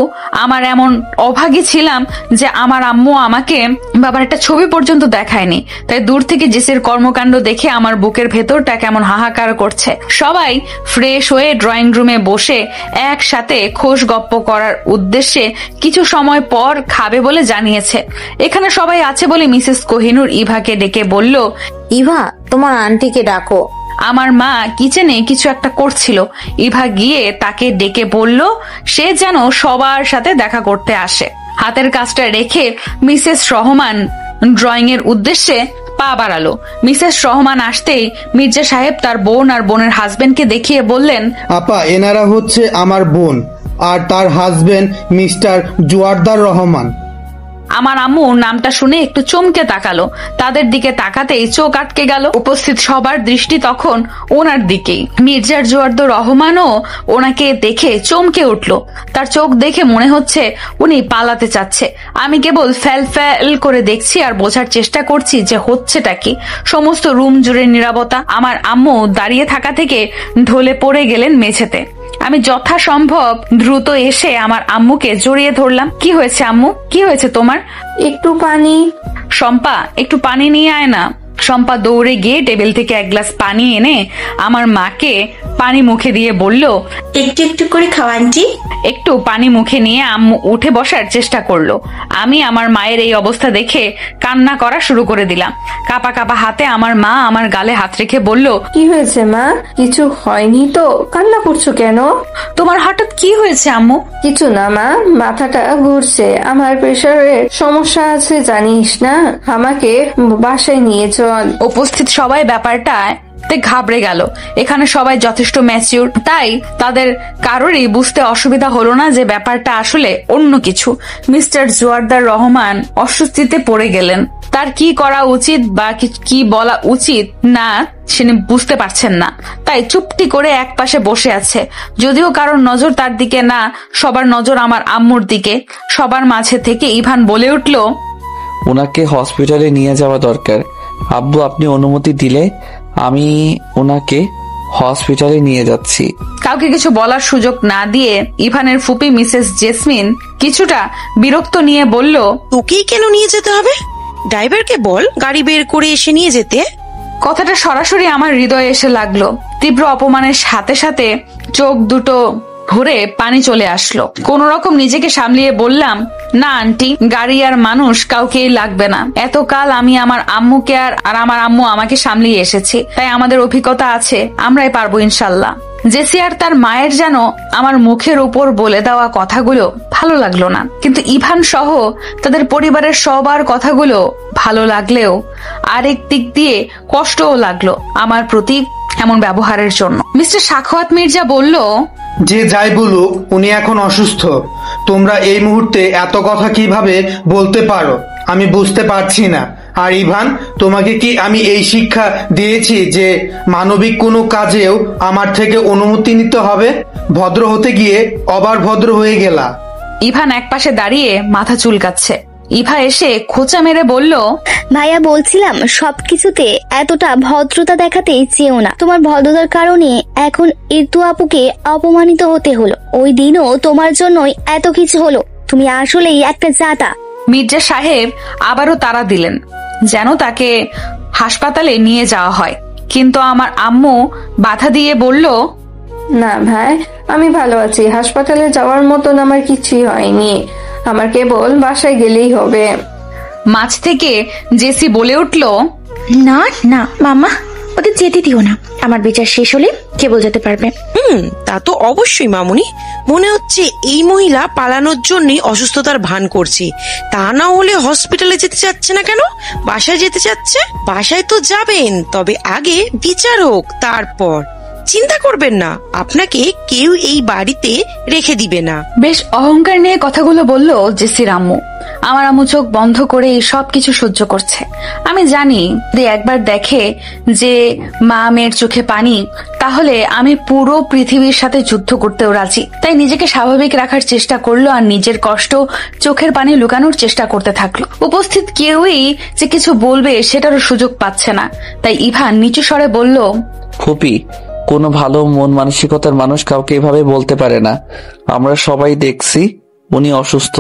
আমার এমন অভাগী ছিলাম যে আমার আম্মু আমাকে বাবার একটা ছবি পর্যন্ত দেখায়নি। তাই দূর থেকে জেসির কর্মকাণ্ড দেখে আমার বুকের ভেতরটা কেমন হাহাকার করছে। সবাই ফ্রেশ হয়ে ড্রয়িং রুমে বসে একসাথে খোশ গপ্প করার উদ্দেশ্যে কিছু সময় পর খাবে বলে জানিয়েছে। এখানে সবাই আছে বলে মিসেস কোহিনূর ইভাকে ডেকে বলল, ইভা, তোমার আন্টিকে ডাকো। আমার মা কিচেনে কিছু একটা করছিল। ইভা গিয়ে তাকে ডেকে বলল সে যেন সবার সাথে দেখা করতে আসে। হাতের কাজটা রেখে মিসেস রহমান ড্রয়িং এর উদ্দেশ্যে পা বাড়ালো। মিসেস রহমান আসতেই মির্জা সাহেব তার বোন আর বোনের হাজবেন্ডকে দেখিয়ে বললেন, আপা, এনারা হচ্ছে আমার বোন আর তার হাজবেন্ড মিস্টার জোয়ারদার রহমান। আমার আম্মু নামটা শুনে একটু চমকে তাকালো। তাদের দিকে তাকাতেই চোখ আটকে গেল। উপস্থিত সবার দৃষ্টি তখন ওনার দিকেই। মির্জার জোয়ারদার রহমানও ওনাকে দেখে চমকে উঠল। তার চোখ দেখে মনে হচ্ছে উনি পালাতে চাচ্ছে। আমি কেবল ফ্যাল ফ্যাল করে দেখছি আর বোঝার চেষ্টা করছি যে হচ্ছেটা কি। সমস্ত রুম জুড়ে নীরবতা। আমার আম্মু দাঁড়িয়ে থাকা থেকে ঢলে পড়ে গেলেন মেঝেতে। আমি যথাসম্ভব দ্রুত এসে আমার আম্মুকে জড়িয়ে ধরলাম। কি হয়েছে আম্মু, কি হয়েছে তোমার? একটু পানি। শম্পা, একটু পানি নিয়ে আয় না। শম্পা দৌড়ে গিয়ে টেবিল থেকে এক গ্লাস পানি এনে আমার মাকে পানি মুখে দিয়ে বলল, একটু একটু করে খাও আন্টি। একটু পানি মুখে নিয়ে আম্মু উঠে বসার চেষ্টা করলো। আমি আমার মায়ের এই অবস্থা দেখে কান্না করা শুরু করে দিলাম। কাপা কাপা হাতে আমার মা আমার গালে হাত রেখে বলল, কি হয়েছে মা? কিছু হয়নি তো? কান্না করছো কেন? তোমার হঠাৎ কি হয়েছে আম্মু? কিছু না মা, মাথাটা ঘুরছে। আমার প্রেশারের সমস্যা আছে জানিস না, আমাকে বাসায় নিয়ে চল। উপস্থিত সবাই ব্যাপারটা ঘাবড়ে গেল। এখানে সবাই যথেষ্ট ম্যাচিউর, তাই তাদের কারোরই বুঝতে অসুবিধা হলো না যে ব্যাপারটা আসলে অন্য কিছু। মিস্টার জোয়ারদার রহমান অস্বস্তিতে পড়ে গেলেন। তার কি করা উচিত বা কি বলা উচিত না তিনি বুঝতে পারছেন না, তাই চুপটি করে এক পাশে বসে আছে। যদিও কারোর নজর তার দিকে না, সবার নজর আমার আম্মুর দিকে। সবার মাঝে থেকে ইভান বলে উঠল, ওনাকে হসপিটালে নিয়ে যাওয়া দরকার। আব্বু, আপনি অনুমতি দিলে আমি ওনাকে হসপিটালে নিয়ে যাচ্ছি। কাউকে কিছু বলার সুযোগ না দিয়ে ইভানের ফুপি মিসেস জেসমিন কিছুটা বিরক্ত নিয়ে বলল, তোকেই কেন নিয়ে যেতে হবে? ড্রাইভারকে বল গাড়ি বের করে এসে নিয়ে যেতে। কথাটা সরাসরি আমার হৃদয়ে এসে লাগলো। তীব্র অপমানের সাথে সাথে চোখ দুটো ভরে পানি চলে আসলো। কোন রকম নিজেকে সামলিয়ে বললাম, না আন্টি, গাড়ি আর মানুষ কাউকেই লাগবে না। এতকাল আমি আমার আম্মুকে আর আমার আম্মু আমাকে সামলিয়ে এসেছি, তাই আমাদের অভিজ্ঞতা আছে, আমরাই পারবো ইনশাল্লাহ। জেসি আর তার মায়ের যেন আমার মুখের উপর বলে দেওয়া কথাগুলো ভালো লাগলো না, কিন্তু ইভান সহ তাদের পরিবারের সবার কথাগুলো ভালো লাগলেও আরেক দিক দিয়ে কষ্টও লাগলো আমার প্রতি এমন ব্যবহারের জন্য। মিস্টার সাখাওয়াত মির্জা বলল, যে যাই বলুক উনি এখন অসুস্থ। তোমরা এই মুহূর্তে এত কথা কিভাবে বলতে পারো আমি বুঝতে পারছি না। আর ইভান, তোমাকে কি আমি এই শিক্ষা দিয়েছি যে মানবিক কোনো কাজেও আমার থেকে অনুমতি নিতে হবে? ভদ্র হতে গিয়ে অবার ভদ্র হয়ে গেলা। ইভান একপাশে দাঁড়িয়ে মাথা চুলকাচ্ছে। ইভা এসে খোঁচা মেরে বলল, ভাইয়া বলছিলাম সবকিছুতে এতটা ভদ্রতা দেখাতে চেয়েও না। তোমার ভদ্রতার কারণে এখন ইরতু আপুকে অপমানিত হতে হলো। ওই দিনও তোমার জন্যই এত কিছু হলো। তুমি আসলেই একটা জাতা। মির্জা সাহেব আবারও তাড়া দিলেন যেন তাকে হাসপাতালে নিয়ে যাওয়া হয়, কিন্তু আমার আম্মু বাধা দিয়ে বলল, না ভাই, আমি ভালো আছি। হাসপাতালে যাওয়ার মতন আমার কিছুই হয়নি, আমার কেবল বাসায় গেলেই হবে। মাঝ থেকে জেসি বলে উঠল, না না মামা, ওদের যেতে দিও না। আমার বিচার শেষ হলে কেবল যেতে পারবে। তা তো অবশ্যই মামুনি। মনে হচ্ছে এই মহিলা পালানোর জন্যই অসুস্থতার ভান করছে। তা না হলে হসপিটালে যেতে চাচ্ছে না কেন? বাসায় যেতে চাচ্ছে। বাসায় তো যাবেন, তবে আগে বিচার হোক, তারপর চিন্তা করবেন না, আপনাকে কেউ এই বাড়িতে রেখে দিবে না। বেশ অহংকার নিয়ে কথাগুলো বলল জেসির আম্মু। আমার আম্মু চোখ বন্ধ করে এই সব কিছু সহ্য করছে। আমি জানি যে একবার দেখে যে মা মেয়ের চোখে পানি, তাহলে আমি পুরো পৃথিবীর সাথে যুদ্ধ করতেও রাজি। তাই নিজেকে স্বাভাবিক রাখার চেষ্টা করলো আর নিজের কষ্ট চোখের পানি লুকানোর চেষ্টা করতে থাকলো। উপস্থিত কেউই যে কিছু বলবে সেটারও সুযোগ পাচ্ছে না, তাই ইভান নিচু স্বরে বলল, ফুপি, কোনো ভালো মন মানসিকতার মানুষ কাউকে এভাবে বলতে পারে না। আমরা সবাই দেখছি উনি অসুস্থ।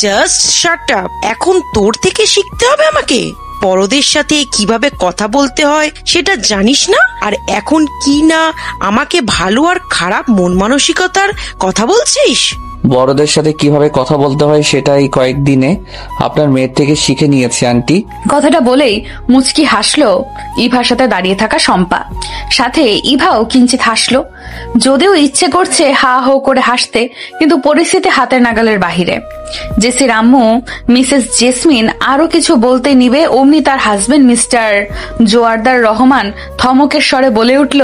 Just shut up. এখন তোর থেকে শিখতে হবে আমাকে। বড়দের সাথে কিভাবে কথা বলতে হয় সেটা জানিস না, আর এখন কি না আমাকে ভালো আর খারাপ মন মানসিকতার কথা বলছিস? বড়দের সাথে কিভাবে কথা বলতে হয় সেটাই কয়েকদিনে আপনার মেয়ের থেকে শিখে নিয়েছি আন্টি। কথাটা বলেই মুচকি হাসলো ইভার সাথে দাঁড়িয়ে থাকা শম্পা। সাথে ইভাও কিঞ্চিত হাসলো, যদিও ইচ্ছে করছে হা হো করে হাসতে, কিন্তু পরিস্থিতি হাতের নাগালের বাহিরে। জেসির আম্মু মিসেস জেসমিন আরো কিছু বলতে নিবে, অমনি তার হাজবেন্ড মিস্টার জোয়ারদার রহমান ধমকের স্বরে বলে উঠল,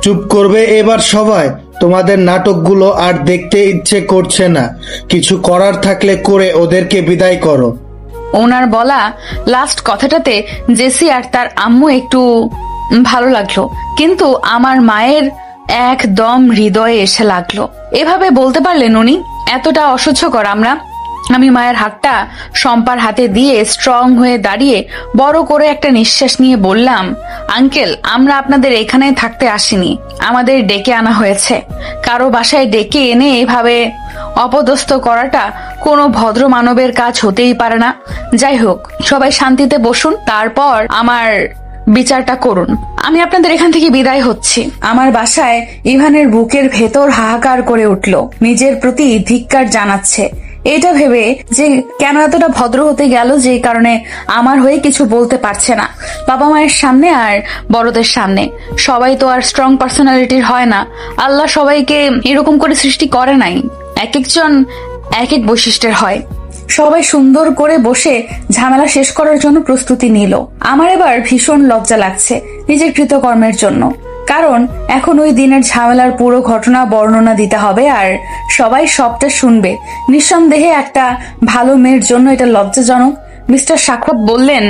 চুপ করবে এবার সবাই। তোমাদের নাটকগুলো আর দেখতে ইচ্ছে করছে না। কিছু করার থাকলে করে ওদেরকে বিদায় করো। ওনার বলা লাস্ট কথাটাতে জেসি আর তার আম্মু একটু ভালো লাগলো, কিন্তু আমার মায়ের একদম হৃদয়ে এসে লাগলো। এভাবে বলতে পারলেন উনি? এতটা অসহ্যকর আমরা। আমি মায়ের হাতটা শম্পার হাতে দিয়ে স্ট্রং হয়ে দাঁড়িয়ে বড় করে একটা নিঃশ্বাস নিয়ে বললাম, আঙ্কেল, আমরা আপনাদের এখানে থাকতে আসিনি, আমাদের ডেকে আনা হয়েছে। কারো বাসায় ডেকে এনে এভাবে অপদস্থ করাটা কোনো ভদ্র মানবের কাজ হতেই পারে না। যাই হোক, সবাই শান্তিতে বসুন, তারপর আমার বিচারটা করুন। আমি আপনাদের এখান থেকে বিদায় হচ্ছি। আমার বাসায় ইভানের বুকের ভেতর হাহাকার করে উঠল, নিজের প্রতি ধিক্কার জানাচ্ছে। এটা ভেবে যে কেন এতটা ভদ্র হতে গেল, যে কারণে আমার হয়ে কিছু বলতে পারছে না বাবা মায়ের সামনে আর বড়দের সামনে। সবাই তো আর স্ট্রং পার্সোনালিটির হয় না, আল্লাহ সবাইকে এরকম করে সৃষ্টি করে নাই, এক একজন এক এক বৈশিষ্ট্যের হয়। সবাই সুন্দর করে বসে ঝামেলা শেষ করার জন্য প্রস্তুতি নিল। আমার এবার ভীষণ লজ্জা লাগছে নিজের কৃতকর্মের জন্য, কারণ এখন ওই দিনের ঝামেলার পুরো ঘটনা বর্ণনা দিতে হবে আর সবাই সবটা শুনবে। নিঃসন্দেহে একটা ভালো মেয়ের জন্য এটা লজ্জাজনক। মিস্টার সাখাওয়াত বললেন,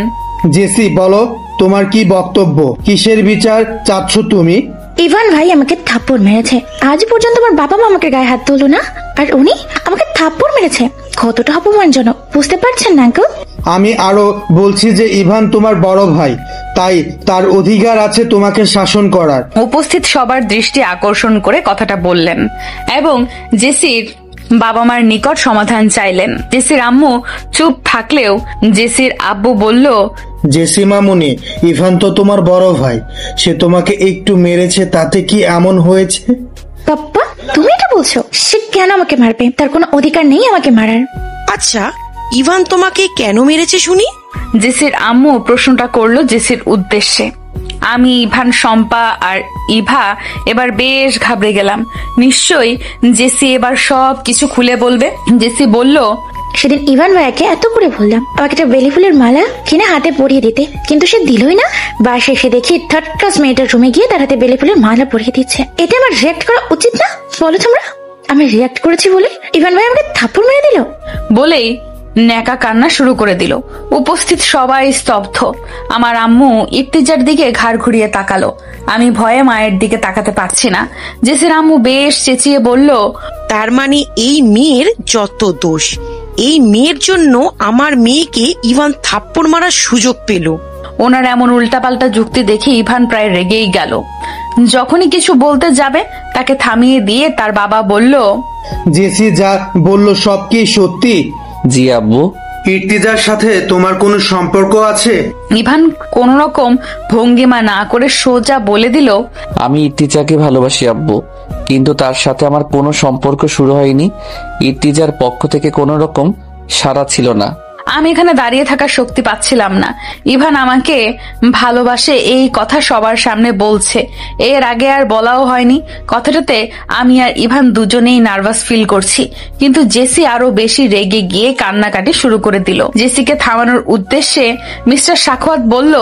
জেসি বলো, তোমার কি বক্তব্য? কিসের বিচার চাচ্ছ তুমি? ইভান ভাই আমাকে থাপ্পড় মেরেছে। আজ পর্যন্ত আমার বাবা মা আমাকে গায়ে হাত তুললো না, আর উনি আমাকে থাপ্পড় মেরেছে। কতটা অপমানজনক বুঝতে পারছেন না আঙ্কেল? আমি আরো বলছি যে ইভান তোমার বড় ভাই, তাই তার অধিকার আছে তোমাকে শাসন করার। উপস্থিত সবার দৃষ্টি আকর্ষণ করে কথাটা বললেন এবং জেসির বাবা মার নিকট সমাধান চাইলেন। জেসির আম্মু চুপ থাকলেও জেসির আব্বু বলল, জেসি মামুনি, ইভান তো তোমার বড় ভাই, সে তোমাকে একটু মেরেছে, তাতে কি এমন হয়েছে? পাপ্পা তুমি এটা বলছো? সে কেন আমাকে মারবে? তার কোনো অধিকার নেই আমাকে মারার। আচ্ছা, ইভান তোমাকে কেন মেরেছে শুনি? জেসির আম্মু প্রশ্নটা করলো জেসির উদ্দেশ্যে। আমি, ইভান, শম্পা আর ইভা এবার বেশ ঘাবড়ে গেলাম। নিশ্চয়ই জেসি এবার সব কিছু খুলে বলবে। জেসি বলল, সেদিন ইভান ভাইয়াকে এত করে বললাম আমাকে একটা বেলি ফুলের মালা কিনে হাতে পরিয়ে দিতে, কিন্তু সে দিলই না। বাসায় এসে দেখি থার্ড ক্লাস মেয়েটার রুমে গিয়ে তার হাতে বেলি ফুলের মালা পরিয়ে দিচ্ছে। এটা আমার রিয়াক্ট করা উচিত না? বলো তোমরা। আমি রিয়াক্ট করেছি বলে ইভান ভাই আমাকে থাপ্পড় মেরে দিল। বলেই ন্যাকা কান্না শুরু করে দিল। উপস্থিত সবাই স্তব্ধ। আমার আম্মু ইর্তিজার দিকে ঘাড় ঘুরিয়ে তাকালো। আমি ভয়ে মায়ের দিকে তাকাতে পারছি না। জেসির আম্মু বেশ চেঁচিয়ে বলল, তার মানে এই মেয়ের যত দোষ, এই মেয়ের জন্য আমার মেয়েকে ইভান থাপ্পড় মারার সুযোগ পেল। ওনার এমন উল্টাপাল্টা যুক্তি দেখে ইভান প্রায় রেগেই গেল। যখনই কিছু বলতে যাবে তাকে থামিয়ে দিয়ে তার বাবা বলল, জেসি যা বলল সব কি সত্যি? জি আব্বু। ইর্তিজার সাথে তোমার কোনো সম্পর্ক আছে? ইভান কোন রকম ভঙ্গিমা না করে সোজা বলে দিল, আমি ইর্তিজাকে ভালোবাসি আব্বু, কিন্তু তার সাথে আমার কোনো সম্পর্ক শুরু হয়নি। ইর্তিজার পক্ষ থেকে কোনো রকম সাড়া ছিল না। আমি এখানে দাঁড়িয়ে থাকার শক্তি পাচ্ছিলাম না। ইভান আমাকে ভালোবাসে এই কথা সবার সামনে বলছে, এর আগে আর বলাও হয়নি। কথাটাতে আমি আর ইভান দুজনেই নার্ভাস ফিল করছি, কিন্তু জেসি আরো বেশি রেগে গিয়ে কান্নাকাটি শুরু করে দিল। জেসিকে থামানোর উদ্দেশ্যে মিস্টার সাখাওয়াত বলল,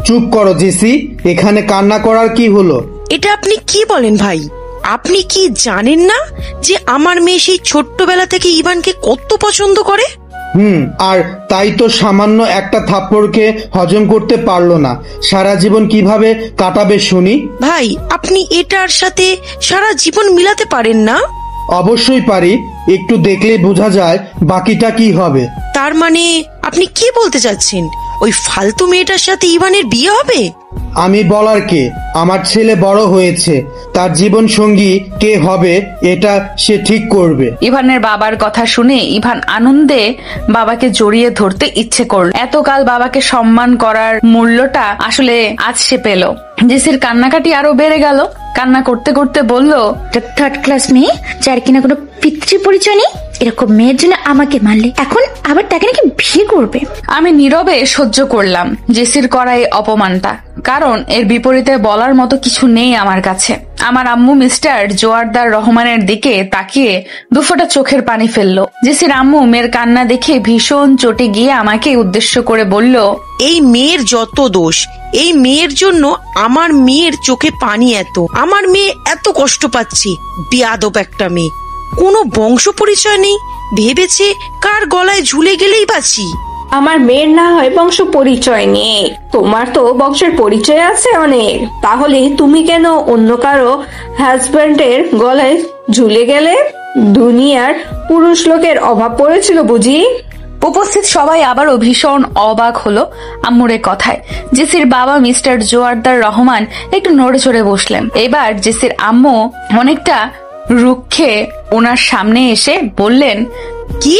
চুপ করো জেসি, এখানে কান্না করার কি হলো? এটা আপনি কি বলেন ভাই? আপনি কি জানেন না যে আমার মেয়ে সেই ছোট্টবেলা থেকে ইভানকে কত পছন্দ করে? আর তাই তো সামান্য একটা থাপ্পড়কে হজম করতে পারলো না, সারা জীবন কিভাবে কাটাবে শুনি? ভাই, আপনি এটার সাথে সারা জীবন মিলাতে পারেন না? অবশ্যই পারি, একটু দেখলেই বোঝা যায় বাকিটা কি হবে। তার মানে আপনি কি বলতে চাচ্ছেন, ওই ফালতু মেয়েটার সাথে ইভানের বিয়ে হবে? আমি বলার কে? আমার ছেলে বড় হয়েছে, তার জীবন সঙ্গী কে হবে এটা সে ঠিক করবে। ইভানের বাবার কথা শুনে ইভান আনন্দে বাবাকে জড়িয়ে ধরতে ইচ্ছে করল। এতকাল বাবাকে সম্মান করার মূল্যটা আসলে আজ সে পেল। জেসির কান্নাকাটি আরো বেড়ে গেল। কান্না করতে করতে বলল, থার্ড ক্লাস মেয়ে যার কিনা কোনো পিতৃ পরিচয় নেই, এরকম মেয়ের জন্য আমাকে মারলে, এখন আবার তাকে নাকি বিয়ে করবে। আমি নীরবে সহ্য করলাম জেসির করা এই অপমানটা, কারণ এর বিপরীতে বলার মতো কিছু নেই আমার কাছে। আমার আম্মু মিস্টার জোয়ারদার রহমানের দিকে তাকিয়ে দুফোঁটা চোখের পানি ফেললো। জেসির আম্মু মেয়ের কান্না দেখে ভীষণ চটে গিয়ে আমাকে উদ্দেশ্য করে বলল, এই মেয়ের যত দোষ, এই মেয়ের জন্য আমার মেয়ের চোখে পানি এত, আমার মেয়ে এত কষ্ট পাচ্ছে। বেয়াদব একটা মেয়ে, কোনো বংশ পরিচয় নেই, ভেবেছে কার গলায় ঝুলে গেলেই বাঁচি। আমার মেয়ের না হয় বংশ পরিচয় নেই, তোমার তো বংশের পরিচয় আছে অনেক, তাহলে তুমি কেন অন্য কারো হাজবেন্ডের গলায় ঝুলে গেলে? দুনিয়ার পুরুষ লোকের অভাব পড়েছিল বুঝি? উপস্থিত সবাই আবারও ভীষণ অবাক হলো আম্মুর কথায়। জেসির বাবা মিস্টার জোয়ারদার রহমান একটু নড়ে চড়ে বসলেন। এবার জেসির আম্মু অনেকটা রুক্ষে ওনার সামনে এসে বললেন, কি?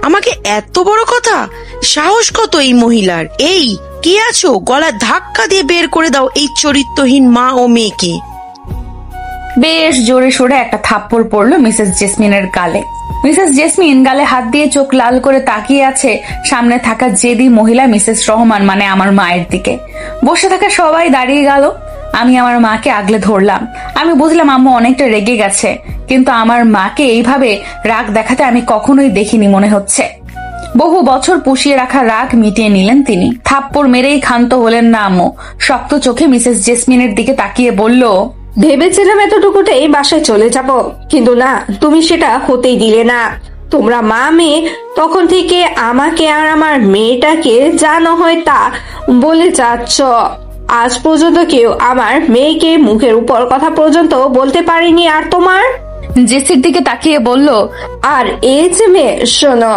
আমাকে এত বড় কথা? সাহস কত এই মহিলার? এই কে আছো? গলায় ধাক্কা দিয়ে বের করে দাও এই চরিত্রহীন মা ও মেয়েকে। বেশ জোরে সোরে একটা থাপ্পড় পড়লো মিসেস জেসমিনের গালে। মিসেস জেসমিন গালে হাত দিয়ে চোখ লাল করে তাকিয়ে আছে সামনে থাকা জেদি মহিলা মিসেস রহমান, মানে আমার মায়ের দিকে। বসে থাকা সবাই দাঁড়িয়ে গেল। আমি আমার মাকে আগলে ধরলাম। আমি বুঝলাম আম্মু অনেকটা রেগে গেছে, কিন্তু আমার মাকে এইভাবে রাগ দেখাতে আমি কখনোই দেখিনি মনে হচ্ছে। বহু বছর পুষিয়ে রাখা রাগ মিটিয়ে নিলেন তিনি। থাপ্পড় মেরেই ক্ষান্ত হলেন না আম্মু। শক্ত চোখে মিসেস জেসমিনের দিকে তাকিয়ে বলল, ভেবেছিলাম এতটুকুতেই বাসায় চলে যাব, কিন্তু না, তুমি সেটা হতেই দিলে না। তোমরা মা মেয়ে তখন থেকে আমাকে আর আমার মেয়েটাকে যা না হয় তা বলে যাচ্ছ। আজ পর্যন্ত কেউ আমার মেয়েকে মুখের উপর কথা পর্যন্ত বলতে পারেনি। আর তোমার জেসির দিকে তাকিয়ে বলল, আর এই যে মেয়ে, শোনো,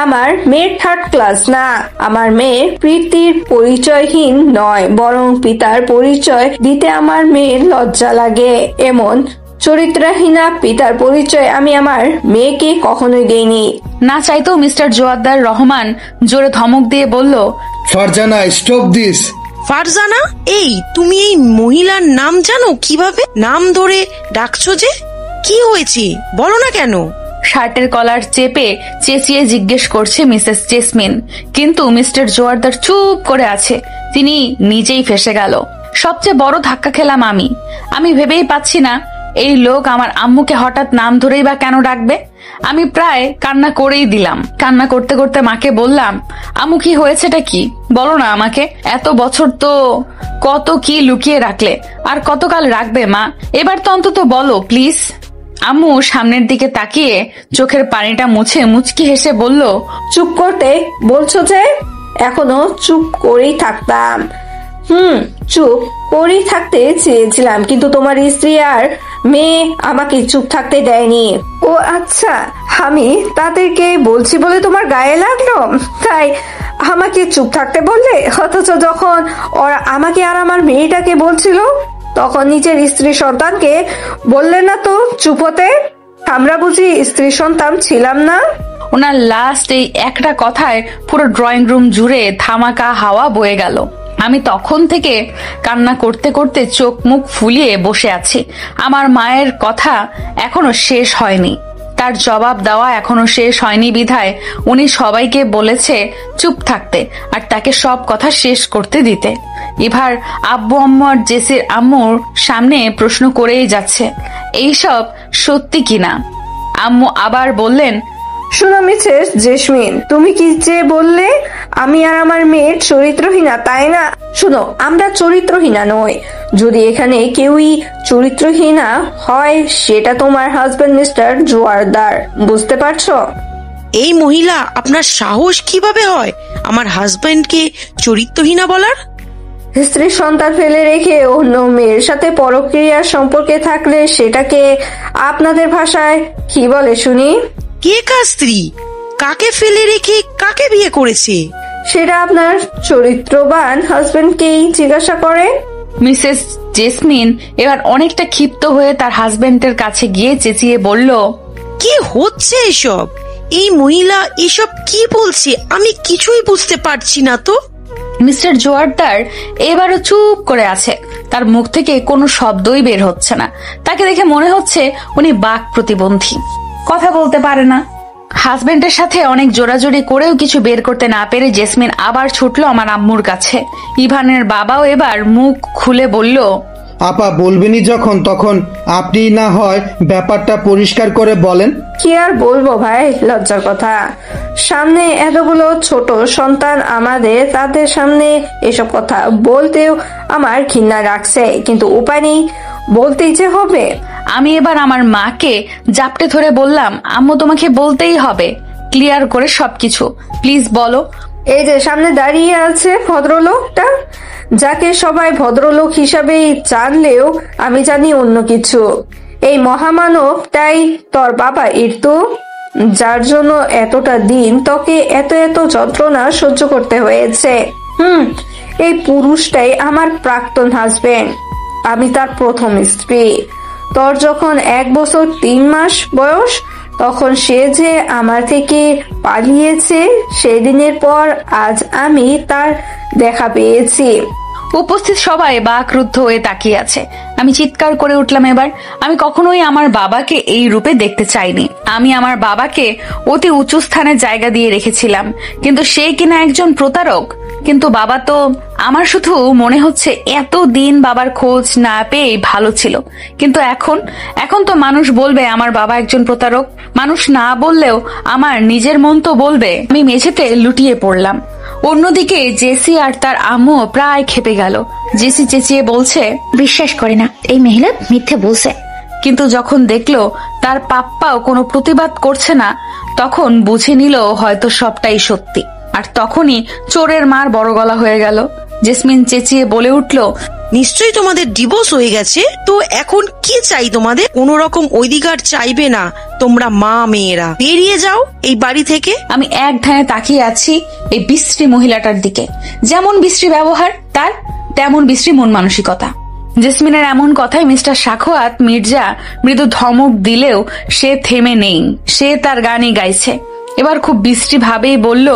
আমার মেয়ের 3rd ক্লাস না, আমার মেয়ে প্রীতির পরিচয়হীন নয়, বরং পিতার পরিচয় দিতে আমার মেয়ের লজ্জা লাগে। এমন চরিত্রহীনা পিতার পরিচয় আমি আমার মেয়েকে কখনোই দেইনি। না চাইতেও মিস্টার জোয়ারদার রহমান জোরে ধমক দিয়ে বলল, ফারজানা, স্টপ দিস। ফারজানা? এই তুমি এই মহিলার নাম জানো? কিভাবে নাম ধরে ডাকছো যে? কি হয়েছে বলো না কেন? শার্টের কলার চেপে চেঁচিয়ে জিজ্ঞেস করছে মিসেস জেসমিন, কিন্তু মিস্টার জোয়ারদার চুপ করে আছে। তিনি নিজেই ফেসে গেল। সবচেয়ে বড় ধাক্কা খেলাম আমি ভেবেই পাচ্ছি না এই লোক আমার আম্মুকে হঠাৎ নাম ধরেই বা কেন ডাকবে। আমি প্রায় কান্না করেই দিলাম। কান্না করতে করতে মাকে বললাম, আম্মু কি হয়েছেটা কি বলো না আমাকে। এত বছর তো কত কি লুকিয়ে রাখলে, আর কতকাল রাখবে মা? এবার তো অন্তত বলো প্লিজ। আম্মু সামনের দিকে তাকিয়ে চোখের পানিটা মুছে মুচকি হেসে বলল, চুপ করতে বলছো যে? এখনো চুপ করেই থাকতাম। চুপ করেই থাকতে চেয়েছিলাম, কিন্তু তোমার স্ত্রী আর মেয়ে আমাকে চুপ থাকতে দেয়নি। ও আচ্ছা, আমি তাদেরকে বলছি বলে তোমার গায়ে লাগলো, তাই আমাকে চুপ থাকতে বললে? অথচ যখন ওরা আমাকে আর আমার মেয়েটাকে বলছিল, তখন নিজের স্ত্রী সন্তানকে বললে না তো চুপ হতে? আমরা বুঝি স্ত্রী সন্তান ছিলাম না? ওনার লাস্ট এই একটা কথায় পুরো ড্রয়িং রুম জুড়ে ধামাকা হাওয়া বয়ে গেল। আমি তখন থেকে কান্না করতে করতে চোখ মুখ ফুলিয়ে বসে আছি। আমার মায়ের কথা এখনো শেষ হয়নি, তার জবাব দেওয়া এখনো শেষ হয়নি বিধায় উনি সবাইকে বলেছে চুপ থাকতে আর তাকে সব কথা শেষ করতে দিতে। এবার আব্বু আম্মু আর জেসির আম্মুর সামনে প্রশ্ন করেই যাচ্ছে, এইসব সত্যি কিনা। আম্মু আবার বললেন, শুনো মিসেস জেসমিন, তুমি কি যে বললে আমি আর আমার মেয়ের চরিত্রহীনা, তাই না? শুনো, আমরা চরিত্রহীনা নই। যদি এখানে কেউই চরিত্রহীনা হয়, সেটা তোমার হাজবেন্ড মিস্টার জোয়ারদার। বুঝতে পারছো? এই মহিলা, আপনার সাহস কিভাবে হয় আমার হাজবেন্ডকে চরিত্রহীনা বলার? স্ত্রী সন্তান ফেলে রেখে অন্য মেয়ের সাথে পরক্রিয়ার সম্পর্কে থাকলে সেটাকে আপনাদের ভাষায় কি বলে শুনি? কে কার স্ত্রী? কাকে ফেলে রেখে কাকে বিয়ে করেছে? সেটা আপনার চরিত্রবান হাজবেন্ডকেই জিজ্ঞাসা করে। মিসেস জেসমিন এবার অনেকটা ক্ষিপ্ত হয়ে তার হাজবেন্ডের কাছে গিয়ে চেঁচিয়ে বলল, কি হচ্ছে এসব? এই মহিলা এসব কি বলছে? আমি কিছুই বুঝতে পারছি না তো। মিস্টার জোয়ারদার এবারও চুপ করে আছে। তার মুখ থেকে কোনো শব্দই বের হচ্ছে না। তাকে দেখে মনে হচ্ছে উনি বাক প্রতিবন্ধী, কথা বলতে পারে না। হাজবেন্ডের সাথে অনেক জোরাজোরি করেও কিছু বের করতে না পেরে জেসমিন আবার ছুটলো আমার আম্মুর কাছে। ইভানের বাবাও এবার মুখ খুলে বলল, আপা বলবেনই যখন, তখন আপনি না হয় ব্যাপারটা পরিষ্কার করে বলেন। কি আর বলবো ভাই, লজ্জার কথা। সামনে এতগুলো ছোট সন্তান আমাদের, তাদের সামনে এসব কথা বলতেও আমার ঘৃণা রাখছে, কিন্তু উপায় নেই, বলতেই যে হবে। আমি এবার আমার মাকে জাপটে ধরে বললাম, আম্মু তোমাকে বলতেই হবে, ক্লিয়ার করে সবকিছু প্লিজ বলো। এই যে সামনে দাঁড়িয়ে আছে ভদ্রলোকটা, যাকে সবাই ভদ্রলোক হিসাবেই জানলেও আমি জানি অন্য কিছু। এই মহামানবটাই তোর বাবা ইরতু, যার জন্য এতটা দিন তোকে এত এত যন্ত্রণা সহ্য করতে হয়েছে। এই পুরুষটাই আমার প্রাক্তন হাজবেন্ড, আমি তার প্রথম স্ত্রী। তোর যখন 1 বছর 3 মাস বয়স, তখন সে যে আমার থেকে পালিয়েছে, সেদিনের পর আজ আমি তার দেখা পেয়েছি। উপস্থিত সবাই বাকরুদ্ধ হয়ে তাকিয়ে আছে। আমি চিৎকার করে উঠলাম, এবার আমি কখনোই আমার বাবাকে এই রূপে দেখতে চাইনি। আমি আমার বাবাকে অতি উঁচু স্থানে জায়গা দিয়ে রেখেছিলাম, কিন্তু সে কিনা একজন প্রতারক। কিন্তু বাবা তো, আমার শুধু মনে হচ্ছে এতদিন বাবার খোঁজ না পেয়ে ভালো ছিল। কিন্তু এখন তো মানুষ বলবে আমার বাবা একজন প্রতারক। মানুষ না বললেও আমার নিজের মন তো বলবে। আমি মেঝেতে লুটিয়ে পড়লাম। অন্যদিকে জেসি আর তার আম্মু প্রায় খেপে গেল। জেসি চেঁচিয়ে বলছে, বিশ্বাস করে না, এই মহিলা মিথ্যে বলছে। কিন্তু যখন দেখলো তার পাপ্পাও কোনো প্রতিবাদ করছে না, তখন বুঝে নিল হয়তো সবটাই সত্যি। আর তখনই চোরের মার বড় গলা হয়ে গেল। জেসমিন চেঁচিয়ে বলে উঠল, নিশ্চয়ই তোমাদের ডিভোর্স হয়ে গেছে, তো এখন কি চাই তোমাদের? কোন রকম অধিকার চাইবে না তোমরা মা মেয়েরা, বেরিয়ে যাও এই বাড়ি থেকে। আমি এক ধ্যানে তাকিয়ে আছি এই বিশ্রী মহিলাটার দিকে। যেমন বিশ্রী ব্যবহার তার, তেমন বিশ্রী মন মানসিকতা। জেসমিনের এমন কথায় মিস্টার সাখোয়াত মির্জা মৃদু ধমক দিলেও সে থেমে নেই। সে তার গানই গাইছে। এবার খুব বিশ্রী ভাবেই বলল,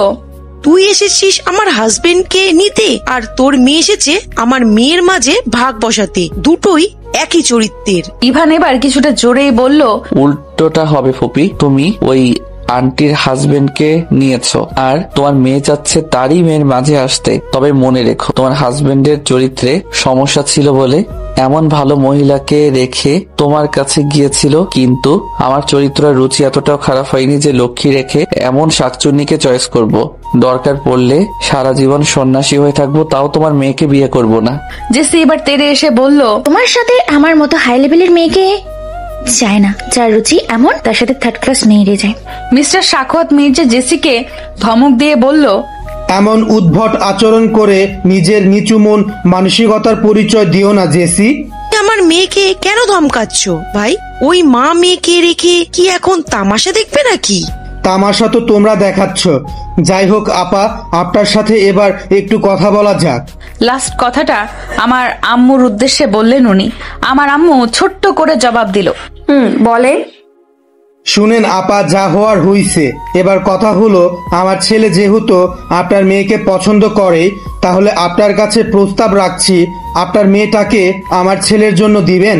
তুই এসেছিস আমার হাজবেন্ডকে নিতে, আর তোর মেয়ে এসেছে আমার মেয়ের মাঝে ভাগ বসাতে। দুটোই একই চরিত্রের। ইভান এবার কিছুটা জোরেই বলল, উল্টোটা হবে ফুপি, তুমি ওই আন্টির হাজবেন্ডকে নিয়েছো আর তোমার মেয়ে চাচ্ছে তারই মেয়ের মাঝে আসতে। তবে মনে রেখো, তোমার হাজবেন্ডের চরিত্রে সমস্যা ছিল বলে এমন ভালো মহিলাকে রেখে তোমার কাছে গিয়েছিল, কিন্তু আমার চরিত্র রুচি এতটাও খারাপ হয়নি যে লক্ষ্মী রেখে এমন শাকচুন্নিকে চয়েস করব। দরকার পড়লে সারা জীবন সন্ন্যাসী হয়ে থাকবো, তাও তোমার মেয়েকে বিয়ে করব না। জেসি এবার তেড়ে এসে বলল, তোমার সাথে আমার মতো হাই লেভেলের মেয়েকে চায় না। যার রুচি এমন, তার সাথে থার্ড ক্লাস মেয়েরে যায়। মিস্টার সাখোয়াত মির্জা জেসিকে ধমক দিয়ে বলল, এমন উদ্ভট আচরণ করে নিজের নিচু মন মানসিকতার পরিচয় দিও না জেসি। আমার মেয়েকে কেন ধমকাচ্ছ ভাই? ওই মা মেয়েকে রেখে কি এখন তামাশা দেখবে নাকি? তামাশা তো তোমরা দেখাচ্ছ। যাই হোক আপা, আপনার সাথে এবার একটু কথা বলা যাক। লাস্ট কথাটা আমার আম্মুর উদ্দেশ্যে বললেন উনি। আমার আম্মু ছোট্ট করে জবাব দিল, বলে। শুনেন আপা, যা হওয়ার হইছে। এবার কথা হলো, আমার ছেলে যেহেতু আপনার মেয়েকে পছন্দ করে, তাহলে আপনার কাছে প্রস্তাব রাখছি, আপনার মেয়েটাকে আমার ছেলের জন্য দিবেন।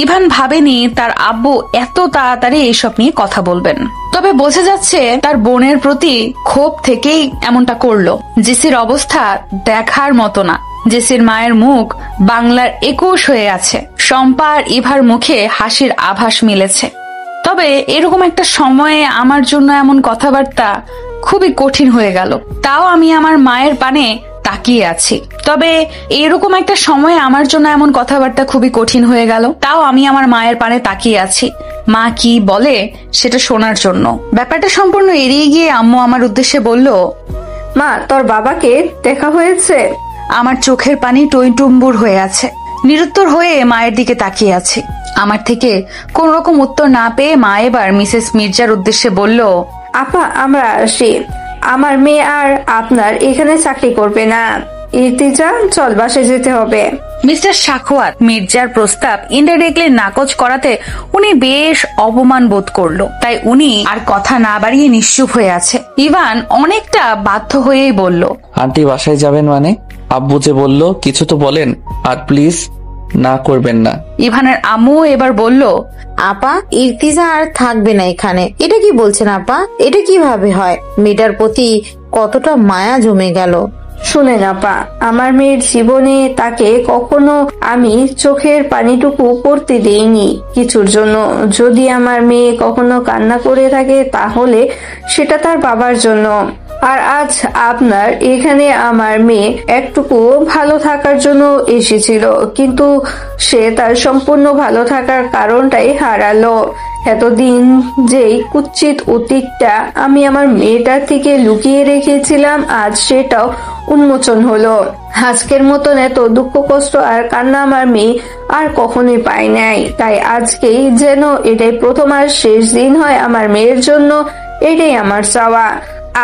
ইভান ভাবেনি তার আব্বু এত তাড়াতাড়ি এইসব নিয়ে কথা বলবেন। তবে বোঝা যাচ্ছে তার বোনের প্রতি ক্ষোভ থেকেই এমনটা করলো। জেসির অবস্থা দেখার মতো না। জেসির মায়ের মুখ বাংলার 21 হয়ে আছে। শম্পা আর ইভার মুখে হাসির আভাস মিলেছে। তবে এরকম একটা সময়ে আমার জন্য এমন কথাবার্তা খুবই কঠিন হয়ে গেল। তাও আমি আমার মায়ের পানে তাকিয়ে আছি। তবে এরকম একটা সময়ে আমার জন্য এমন কথাবার্তা খুবই কঠিন হয়ে গেল। তাও আমি আমার মায়ের পানে তাকিয়ে আছি, মা কি বলে সেটা শোনার জন্য। ব্যাপারটা সম্পূর্ণ এড়িয়ে গিয়ে আম্মু আমার উদ্দেশ্যে বলল, মা, তোর বাবাকে দেখা হয়েছে? আমার চোখের পানি টইটুম্বুর হয়ে আছে। নিরুত্তর হয়ে মায়ের দিকে তাকিয়ে আছি। আমার থেকে কোন রকম উত্তর না পেয়ে মা এবার মিসেস মির্জার উদ্দেশ্যে বলল, আপা, আমরা আসি। আমার মেয়ে আর আপনার এখানে চাকরি করবে না। ইর্তিজা, চল, বাসে যেতে হবে। মিস্টার সাখোয়াত মির্জার প্রস্তাব ইনডাইরেক্টলি নাকচ করাতে উনি বেশ অপমান বোধ করলো। তাই উনি আর কথা না বাড়িয়ে নিশ্চুপ হয়ে আছে। ইভান অনেকটা বাধ্য হয়েই বলল, আন্টি বাসায় যাবেন মানে? আব্বু যে বলল কিছু তো বলেন, আর প্লিজ না করবেন না। ইভানের আম্মু এবার বলল, আপা, ইর্তিজা আর থাকবে না এখানে। এটা কি বলছেন আপা? এটা কিভাবে হয়? মেয়েটার প্রতি কতটা মায়া জমে গেল। শুনেন আপা, আমার মেয়ের জীবনে তাকে কখনো আমি চোখের পানিটুকু পড়তে দেইনি কিছুর জন্য। যদি আমার মেয়ে কখনো কান্না করে থাকে তাহলে সেটা তার বাবার জন্য। আর আজ আপনার এখানে আমার মেয়ে একটুকু ভালো থাকার জন্য এসেছিল, কিন্তু সে তার সম্পূর্ণ ভালো থাকার কারণটাই হারালো। এতদিন যেই কুৎসিত অতীতটা আমি আমার মেয়েটার থেকে লুকিয়ে রেখেছিলাম, আজ সেটাও উন্মোচন হলো। আজকের মতন এত দুঃখ কষ্ট আর কান্না আমার মেয়ে আর কখনোই পায় নাই। তাই আজকেই যেন এটাই প্রথম আর শেষ দিন হয় আমার মেয়ের জন্য। এটাই আমার চাওয়া।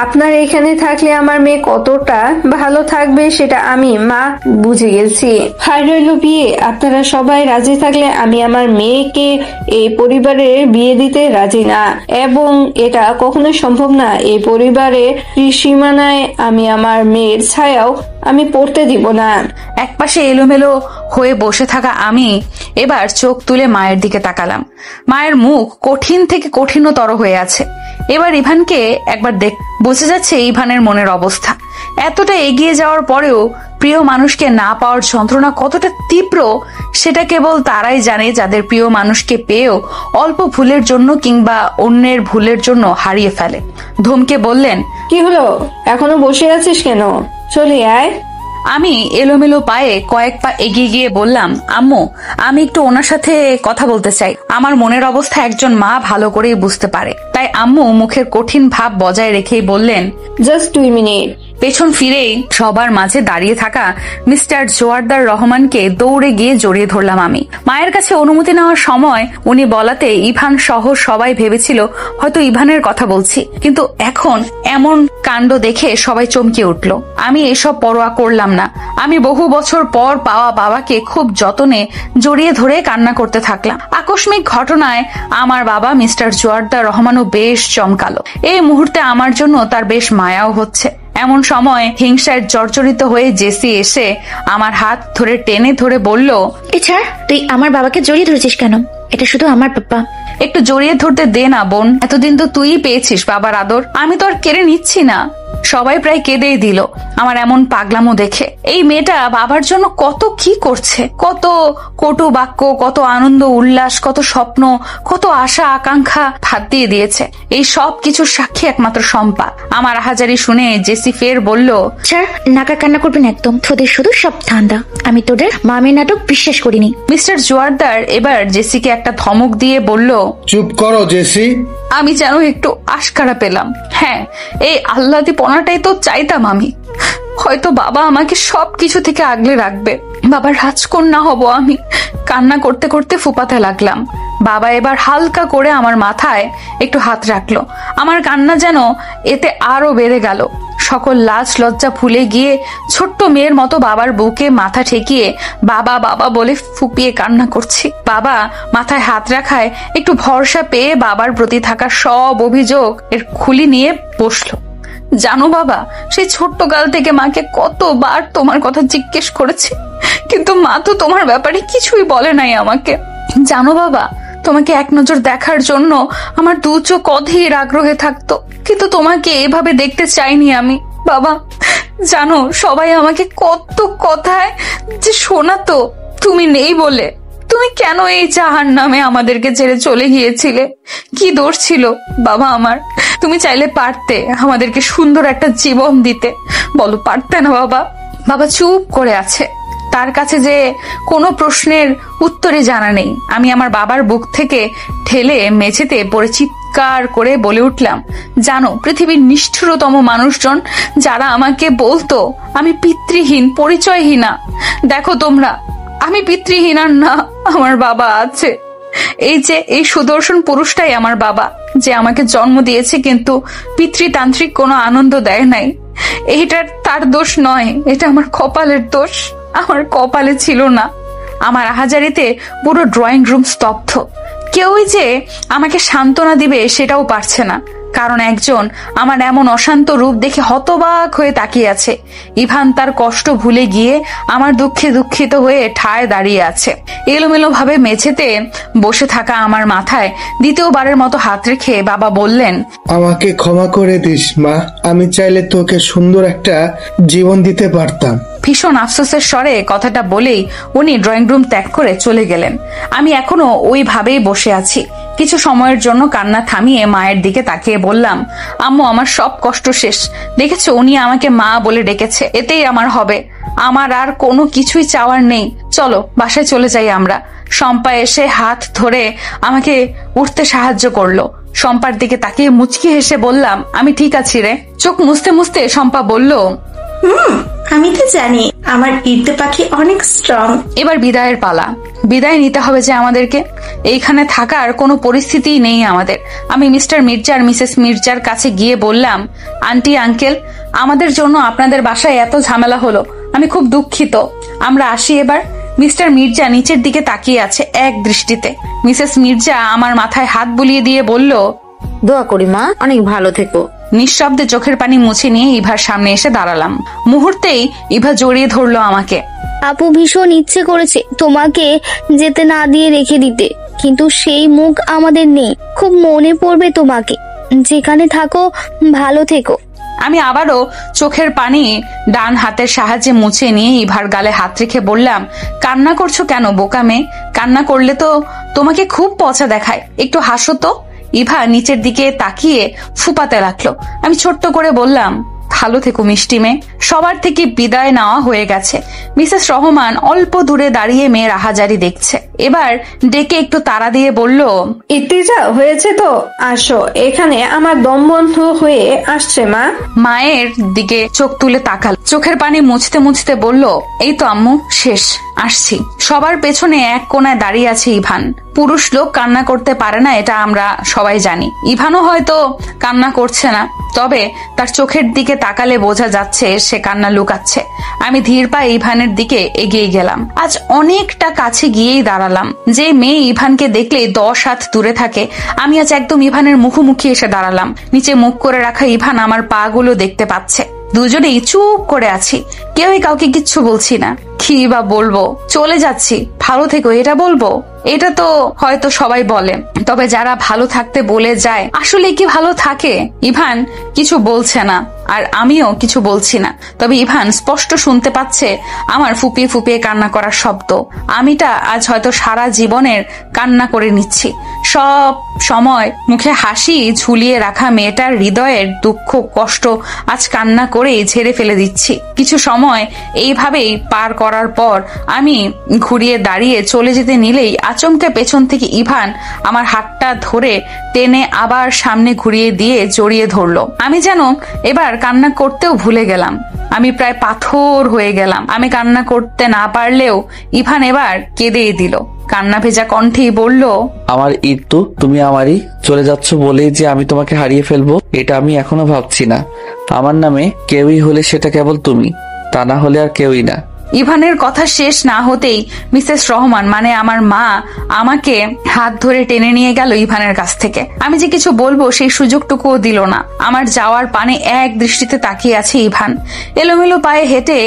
আপনার এখানে থাকলে আমার মেয়ে কতটা ভালো থাকবে সেটা আমি মা বুঝে গেছি। আর রইল বিয়ে, আপনারা সবাই রাজি থাকলে আমি আমার মেয়েকে এই পরিবারে বিয়ে দিতে রাজি না, এবং এটা কখনো সম্ভব না। এই পরিবারের সীমানায় আমি আমার মেয়ের ছায়াও আমি পড়তে দিব না। একপাশে এলোমেলো হয়ে বসে থাকা আমি এবার চোখ তুলে মায়ের দিকে তাকালাম। মায়ের মুখ কঠিন থেকে কঠিনতর হয়ে আছে। এবার ইভানকে একবার বোঝা যাচ্ছে ইভানের মনের অবস্থা। এতটা এগিয়ে যাওয়ার পরেও প্রিয় মানুষকে না পাওয়ার যন্ত্রণা কতটা তীব্র সেটা কেবল তারাই জানে যাদের প্রিয় মানুষকে পেয়েও অল্প ভুলের জন্য কিংবা অন্যের ভুলের জন্য হারিয়ে ফেলে। ধমকে বললেন, কি হলো, এখনো বসে আছিস কেন? চলে আয়। আমি এলোমেলো পায়ে কয়েক পা এগিয়ে গিয়ে বললাম, আম্মু আমি একটু ওনার সাথে কথা বলতে চাই। আমার মনের অবস্থা একজন মা ভালো করেই বুঝতে পারে। তাই আম্মু মুখের কঠিন ভাব বজায় রেখেই বললেন, জাস্ট 2 মিনিট। পেছন ফিরেই সবার মাঝে দাঁড়িয়ে থাকা মিস্টার জোয়ারদার রহমানকে দৌড়ে গিয়ে জড়িয়ে ধরলাম আমি। মায়ের কাছে অনুমতি নেওয়ার সময় উনি বলাতে ইভান সহ সবাই ভেবেছিল হয়তো ইভানের কথা বলছি, কিন্তু এখন এমন কাণ্ড দেখে সবাই চমকে উঠল। আমি এসব পরোয়া করলাম না। আমি বহু বছর পর পাওয়া বাবাকে খুব যতনে জড়িয়ে ধরে কান্না করতে থাকলাম। আকস্মিক ঘটনায় আমার বাবা মিস্টার জোয়ারদার রহমানও বেশ চমকালো। এই মুহূর্তে আমার জন্য তার বেশ মায়াও হচ্ছে। এমন সময় হিংসায় জর্জরিত হয়ে জেসি এসে আমার হাত ধরে টেনে ধরে বলল, ছাড়, তুই আমার বাবাকে জড়িয়ে ধরেছিস কেন? এটা শুধু আমার বাবা। একটু জড়িয়ে ধরতে দে না বোন, এতদিন তো তুই পেয়েছিস বাবার আদর, আমি তো আর কেড়ে নিচ্ছি না। সবাই প্রায় কেঁদেই দিল আমার এমন পাগলামো দেখে। এই মেয়েটা বাবার জন্য কত কি করছে, কত কটু বাক্য, কত আনন্দ উল্লাস, কত স্বপ্ন, কত আশা আকাঙ্ক্ষা ভাত দিয়ে দিয়েছে। এই সব কিছুর সাক্ষী একমাত্র শম্পা। আমার আহাজারি শুনে জেসি ফের বলল, ছাড়, নাকা কান্না করবেন একদম, তোদের শুধু সব ধান্দা। আমি তোদের মামের নাটক বিশ্বাস করিনি। মিস্টার জোয়ারদার এবার জেসিকে একটা ধমক দিয়ে বলল, চুপ করো জেসি। আমি যেন একটু আশকারা পেলাম। হ্যাঁ, এই আহ্লাদি পনাটাই তো চাইতাম আমি। হয়তো বাবা আমাকে সবকিছু থেকে আগলে রাখবে, বাবার রাজকন্যা হব আমি। কান্না করতে করতে ফুপাতে লাগলাম। বাবা এবার হালকা করে আমার মাথায় একটু হাত রাখলো। আমার কান্না যেন এতে আরো বেড়ে গেল। সকল লাজ লজ্জা ভুলে গিয়ে ছোট্ট মেয়ের মতো বাবার বুকে মাথা ঠেকিয়ে বাবা বাবা বলে ফুপিয়ে কান্না করছি। বাবা মাথায় হাত রাখায় একটু ভরসা পেয়ে বাবার প্রতি থাকা সব অভিযোগ এর খুলি নিয়ে বসলো। জানো বাবা, সেই ছোট্ট কাল থেকে মাকে কতবার তোমার কথা জিজ্ঞেস করেছি, কিন্তু মা তো তোমার ব্যাপারে কিছুই বলে নাই আমাকে। জানো বাবা, তোমাকে এক নজর দেখার জন্য আমার দু চোখ অধীর আগ্রহে থাকতো, কিন্তু তোমাকে এভাবে দেখতে চাইনি আমি। বাবা জানো, সবাই আমাকে কত কথায় যে শোনাতো তুমি নেই বলে। তুমি কেন এই জাহার নামে আমাদেরকে ছেড়ে চলে গিয়েছিলে? কি দোষ ছিল বাবা আমার? তুমি চাইলে পারতে আমাদেরকে সুন্দর একটা জীবন দিতে, বলো পারতে না বাবা? বাবা চুপ করে আছে, তার কাছে যে কোনো প্রশ্নের উত্তরে জানা নেই। আমি আমার বাবার বুক থেকে ঠেলে মেঝেতে পড়ে চিৎকার করে বলে উঠলাম, জানো পৃথিবীর নিষ্ঠুরতম মানুষজন যারা আমাকে বলতো আমি পিতৃহীন, পরিচয়হীনা, দেখো তোমরা আমি পিতৃহীন আর না, আমার বাবা আছে। এই সুদর্শন পুরুষটাই আমার বাবা, যে আমাকে জন্ম দিয়েছে কিন্তু পিতৃতান্ত্রিক কোনো আনন্দ দেয় নাই। এটা তার দোষ নয়, এটা আমার কপালের দোষ। আমার কপালে ছিল না। আমার আহাজারিতে পুরো ড্রয়িং রুম স্তব্ধ। কেউই যে আমাকে সান্ত্বনা দিবে সেটাও পারছে না, কারণ একজন আমার এমন অশান্ত রূপ দেখে হতবাক হয়ে তাকিয়ে আছে। ইভান তার কষ্ট ভুলে গিয়ে আমার দুঃখে দুঃখিত হয়ে ঠায় দাঁড়িয়ে আছে। এলোমেলো ভাবে মেঝেতে বসে থাকা আমার মাথায় দ্বিতীয়বারের মতো হাত রেখে বাবা বললেন, আমাকে ক্ষমা করে দিস মা, আমি চাইলে তোকে সুন্দর একটা জীবন দিতে পারতাম। ভীষণ আফসোসের স্বরে কথাটা বলেই উনি ড্রয়িং রুম ত্যাগ করে চলে গেলেন। আমি এখনো ওইভাবেই বসে আছি। কিছু সময়ের জন্য কান্না থামিয়ে মায়ের দিকে তাকিয়ে বললাম, আম্মু আমার সব কষ্ট শেষ। দেখেছো, উনি আমাকে মা বলে ডেকেছে, এতেই আমার হবে। আমার আর কোনো কিছুই চাওয়ার নেই। চলো বাসায় চলে যাই আমরা। শম্পা এসে হাত ধরে আমাকে উঠতে সাহায্য করলো। শম্পার দিকে তাকিয়ে মুচকি হেসে বললাম, আমি ঠিক আছি রে। চোখ মুছতে মুছতে শম্পা বলল, আমি তো জানি আমার ইর্তে পাখি অনেক স্ট্রং। এবার বিদায়ের পালা। বিদায় নিতে হবে যে আমাদেরকে। এইখানে থাকার কোনো পরিস্থিতিই নেই আমাদের। আমি মিস্টার মির্জা আর মিসেস মির্জার কাছে গিয়ে বললাম, আন্টি আঙ্কেল, আমাদের জন্য আপনাদের বাসায় এত ঝামেলা হলো, আমি খুব দুঃখিত, আমরা আসি এবার। মিস্টার মির্জা নিচের দিকে তাকিয়ে আছে এক দৃষ্টিতে। মিসেস মির্জা আমার মাথায় হাত বুলিয়ে দিয়ে বলল, দোয়া করি মা, অনেক ভালো থেকো। নিঃশব্দে চোখের পানি মুছে নিয়ে ইভার সামনে এসে দাঁড়ালাম। মুহূর্তেই ইভা জড়িয়ে ধরলো আমাকে। আপু ভীষণ ইচ্ছে করেছে তোমাকে যেতে না দিয়ে রেখে দিতে, কিন্তু সেই মুখ আমাদের নেই। খুব মনে পড়বে তোমাকে, যেখানে থাকো ভালো থেকো। আমি আবারও চোখের পানি ডান হাতের সাহায্যে মুছে নিয়ে ইভার গালে হাত রেখে বললাম, কান্না করছো কেন বোকা মেয়ে? কান্না করলে তো তোমাকে খুব পচা দেখায়, একটু হাসো তো। ইভা নিচের দিকে তাকিয়ে ফুপাতে লাগলো। আমি ছোট্ট করে বললাম, ভালো থেকো মিষ্টি মেয়ে। সবার থেকে বিদায় নেওয়া হয়ে গেছে। মিসেস রহমান অল্প দূরে দাঁড়িয়ে মেয়ের আহাজারি দেখছে। এবার ডেকে একটু তাড়া দিয়ে বলল, ইর্তিজা, হয়েছে তো, আসো এখানে, আমার দম বন্ধ হয়ে আসছে মা। মায়ের দিকে চোখ তুলে তাকাল, চোখের পানি মুছতে মুছতে বলল, এই তো আম্মু, শেষ, আসছি। সবার পেছনে এক কোনায় দাঁড়িয়ে আছে ইভান। পুরুষ লোক কান্না করতে পারে না, এটা আমরা সবাই জানি। ইভানও হয়তো কান্না করছে না, তবে তার চোখের দিকে তাকালে বোঝা যাচ্ছে সে কান্না লুকাচ্ছে। আমি ধীর পায়ে ইভানের দিকে এগিয়ে গেলাম। আজ অনেকটা কাছে গিয়েই দাঁড়ালাম। যে মেয়ে ইভানকে দেখলে 10 হাত দূরে থাকে, আমি আজ একদম ইভানের মুখোমুখি এসে দাঁড়ালাম। নিচে মুখ করে রাখা ইভান আমার পা গুলো দেখতে পাচ্ছে। দুজনেই চুপ করে আছি, কেউই কাউকে কিচ্ছু বলছি না। কি বা বলবো? চলে যাচ্ছি, ভালো থেকো, এটা বলবো? এটা তো হয়তো সবাই বলে, তবে যারা ভালো থাকতে বলে যায়, আসলে কি ভালো থাকে? ইভান কিছু বলছে না, আর আমিও কিছু বলছি না। তবে ইভান স্পষ্ট শুনতে পাচ্ছে আমার ফুপিয়ে ফুপিয়ে কান্না করার শব্দ। আমিটা আজ হয়তো সারা জীবনের কান্না করে নিচ্ছি। সব সময় মুখে হাসি ঝুলিয়ে রাখা মেয়েটার হৃদয়ের দুঃখ কষ্ট আজ কান্না করেই ঝেড়ে ফেলে দিচ্ছি। কিছু সময় এইভাবেই পার করার পর আমি ঘুরিয়ে দাঁড়িয়ে চলে যেতে নিলেই আচমকা পেছন থেকে ইভান আমার হাতটা ধরে টেনে আবার সামনে ঘুরিয়ে দিয়ে জড়িয়ে ধরলো। আমি যেন এবার কান্না করতেও ভুলে গেলাম। আমি প্রায় পাথর হয়ে গেলাম। আমি কান্না করতে না পারলেও ইভান এবার কেঁদেই দিল। কান্না ভেজা কণ্ঠেই বলল, আমার ইর্তু, তুমি আমারই চলে যাচ্ছ বলেই যে আমি তোমাকে হারিয়ে ফেলবো, এটা আমি এখনো ভাবছি না। আমার নামে কেউই হলে সেটা কেবল তুমি, তা না হলে আর কেউই না। ইভানের কথা শেষ না হতেই মিসেস রহমান মানে আমার মা আমাকে হাত ধরে টেনে নিয়ে গেল ইভানের কাছ থেকে। আমি যে কিছু বলবো সেই সুযোগটুকুও দিল না। আমার যাওয়ার পানে এক দৃষ্টিতে তাকিয়ে আছে ইভান। এলোমেলো পায়ে হেঁটে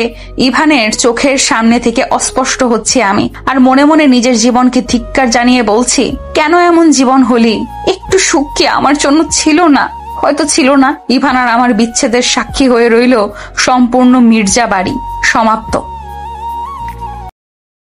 ইভানের চোখের সামনে থেকে অস্পষ্ট হচ্ছে আমি, আর মনে মনে নিজের জীবনকে ধিক্কার জানিয়ে বলছি, কেন এমন জীবন হলি? একটু সুখ কি আমার জন্য ছিল না? হয়তো ছিল না। ইভান আর আমার বিচ্ছেদের সাক্ষী হয়ে রইল সম্পূর্ণ মির্জা বাড়ি। সমাপ্ত।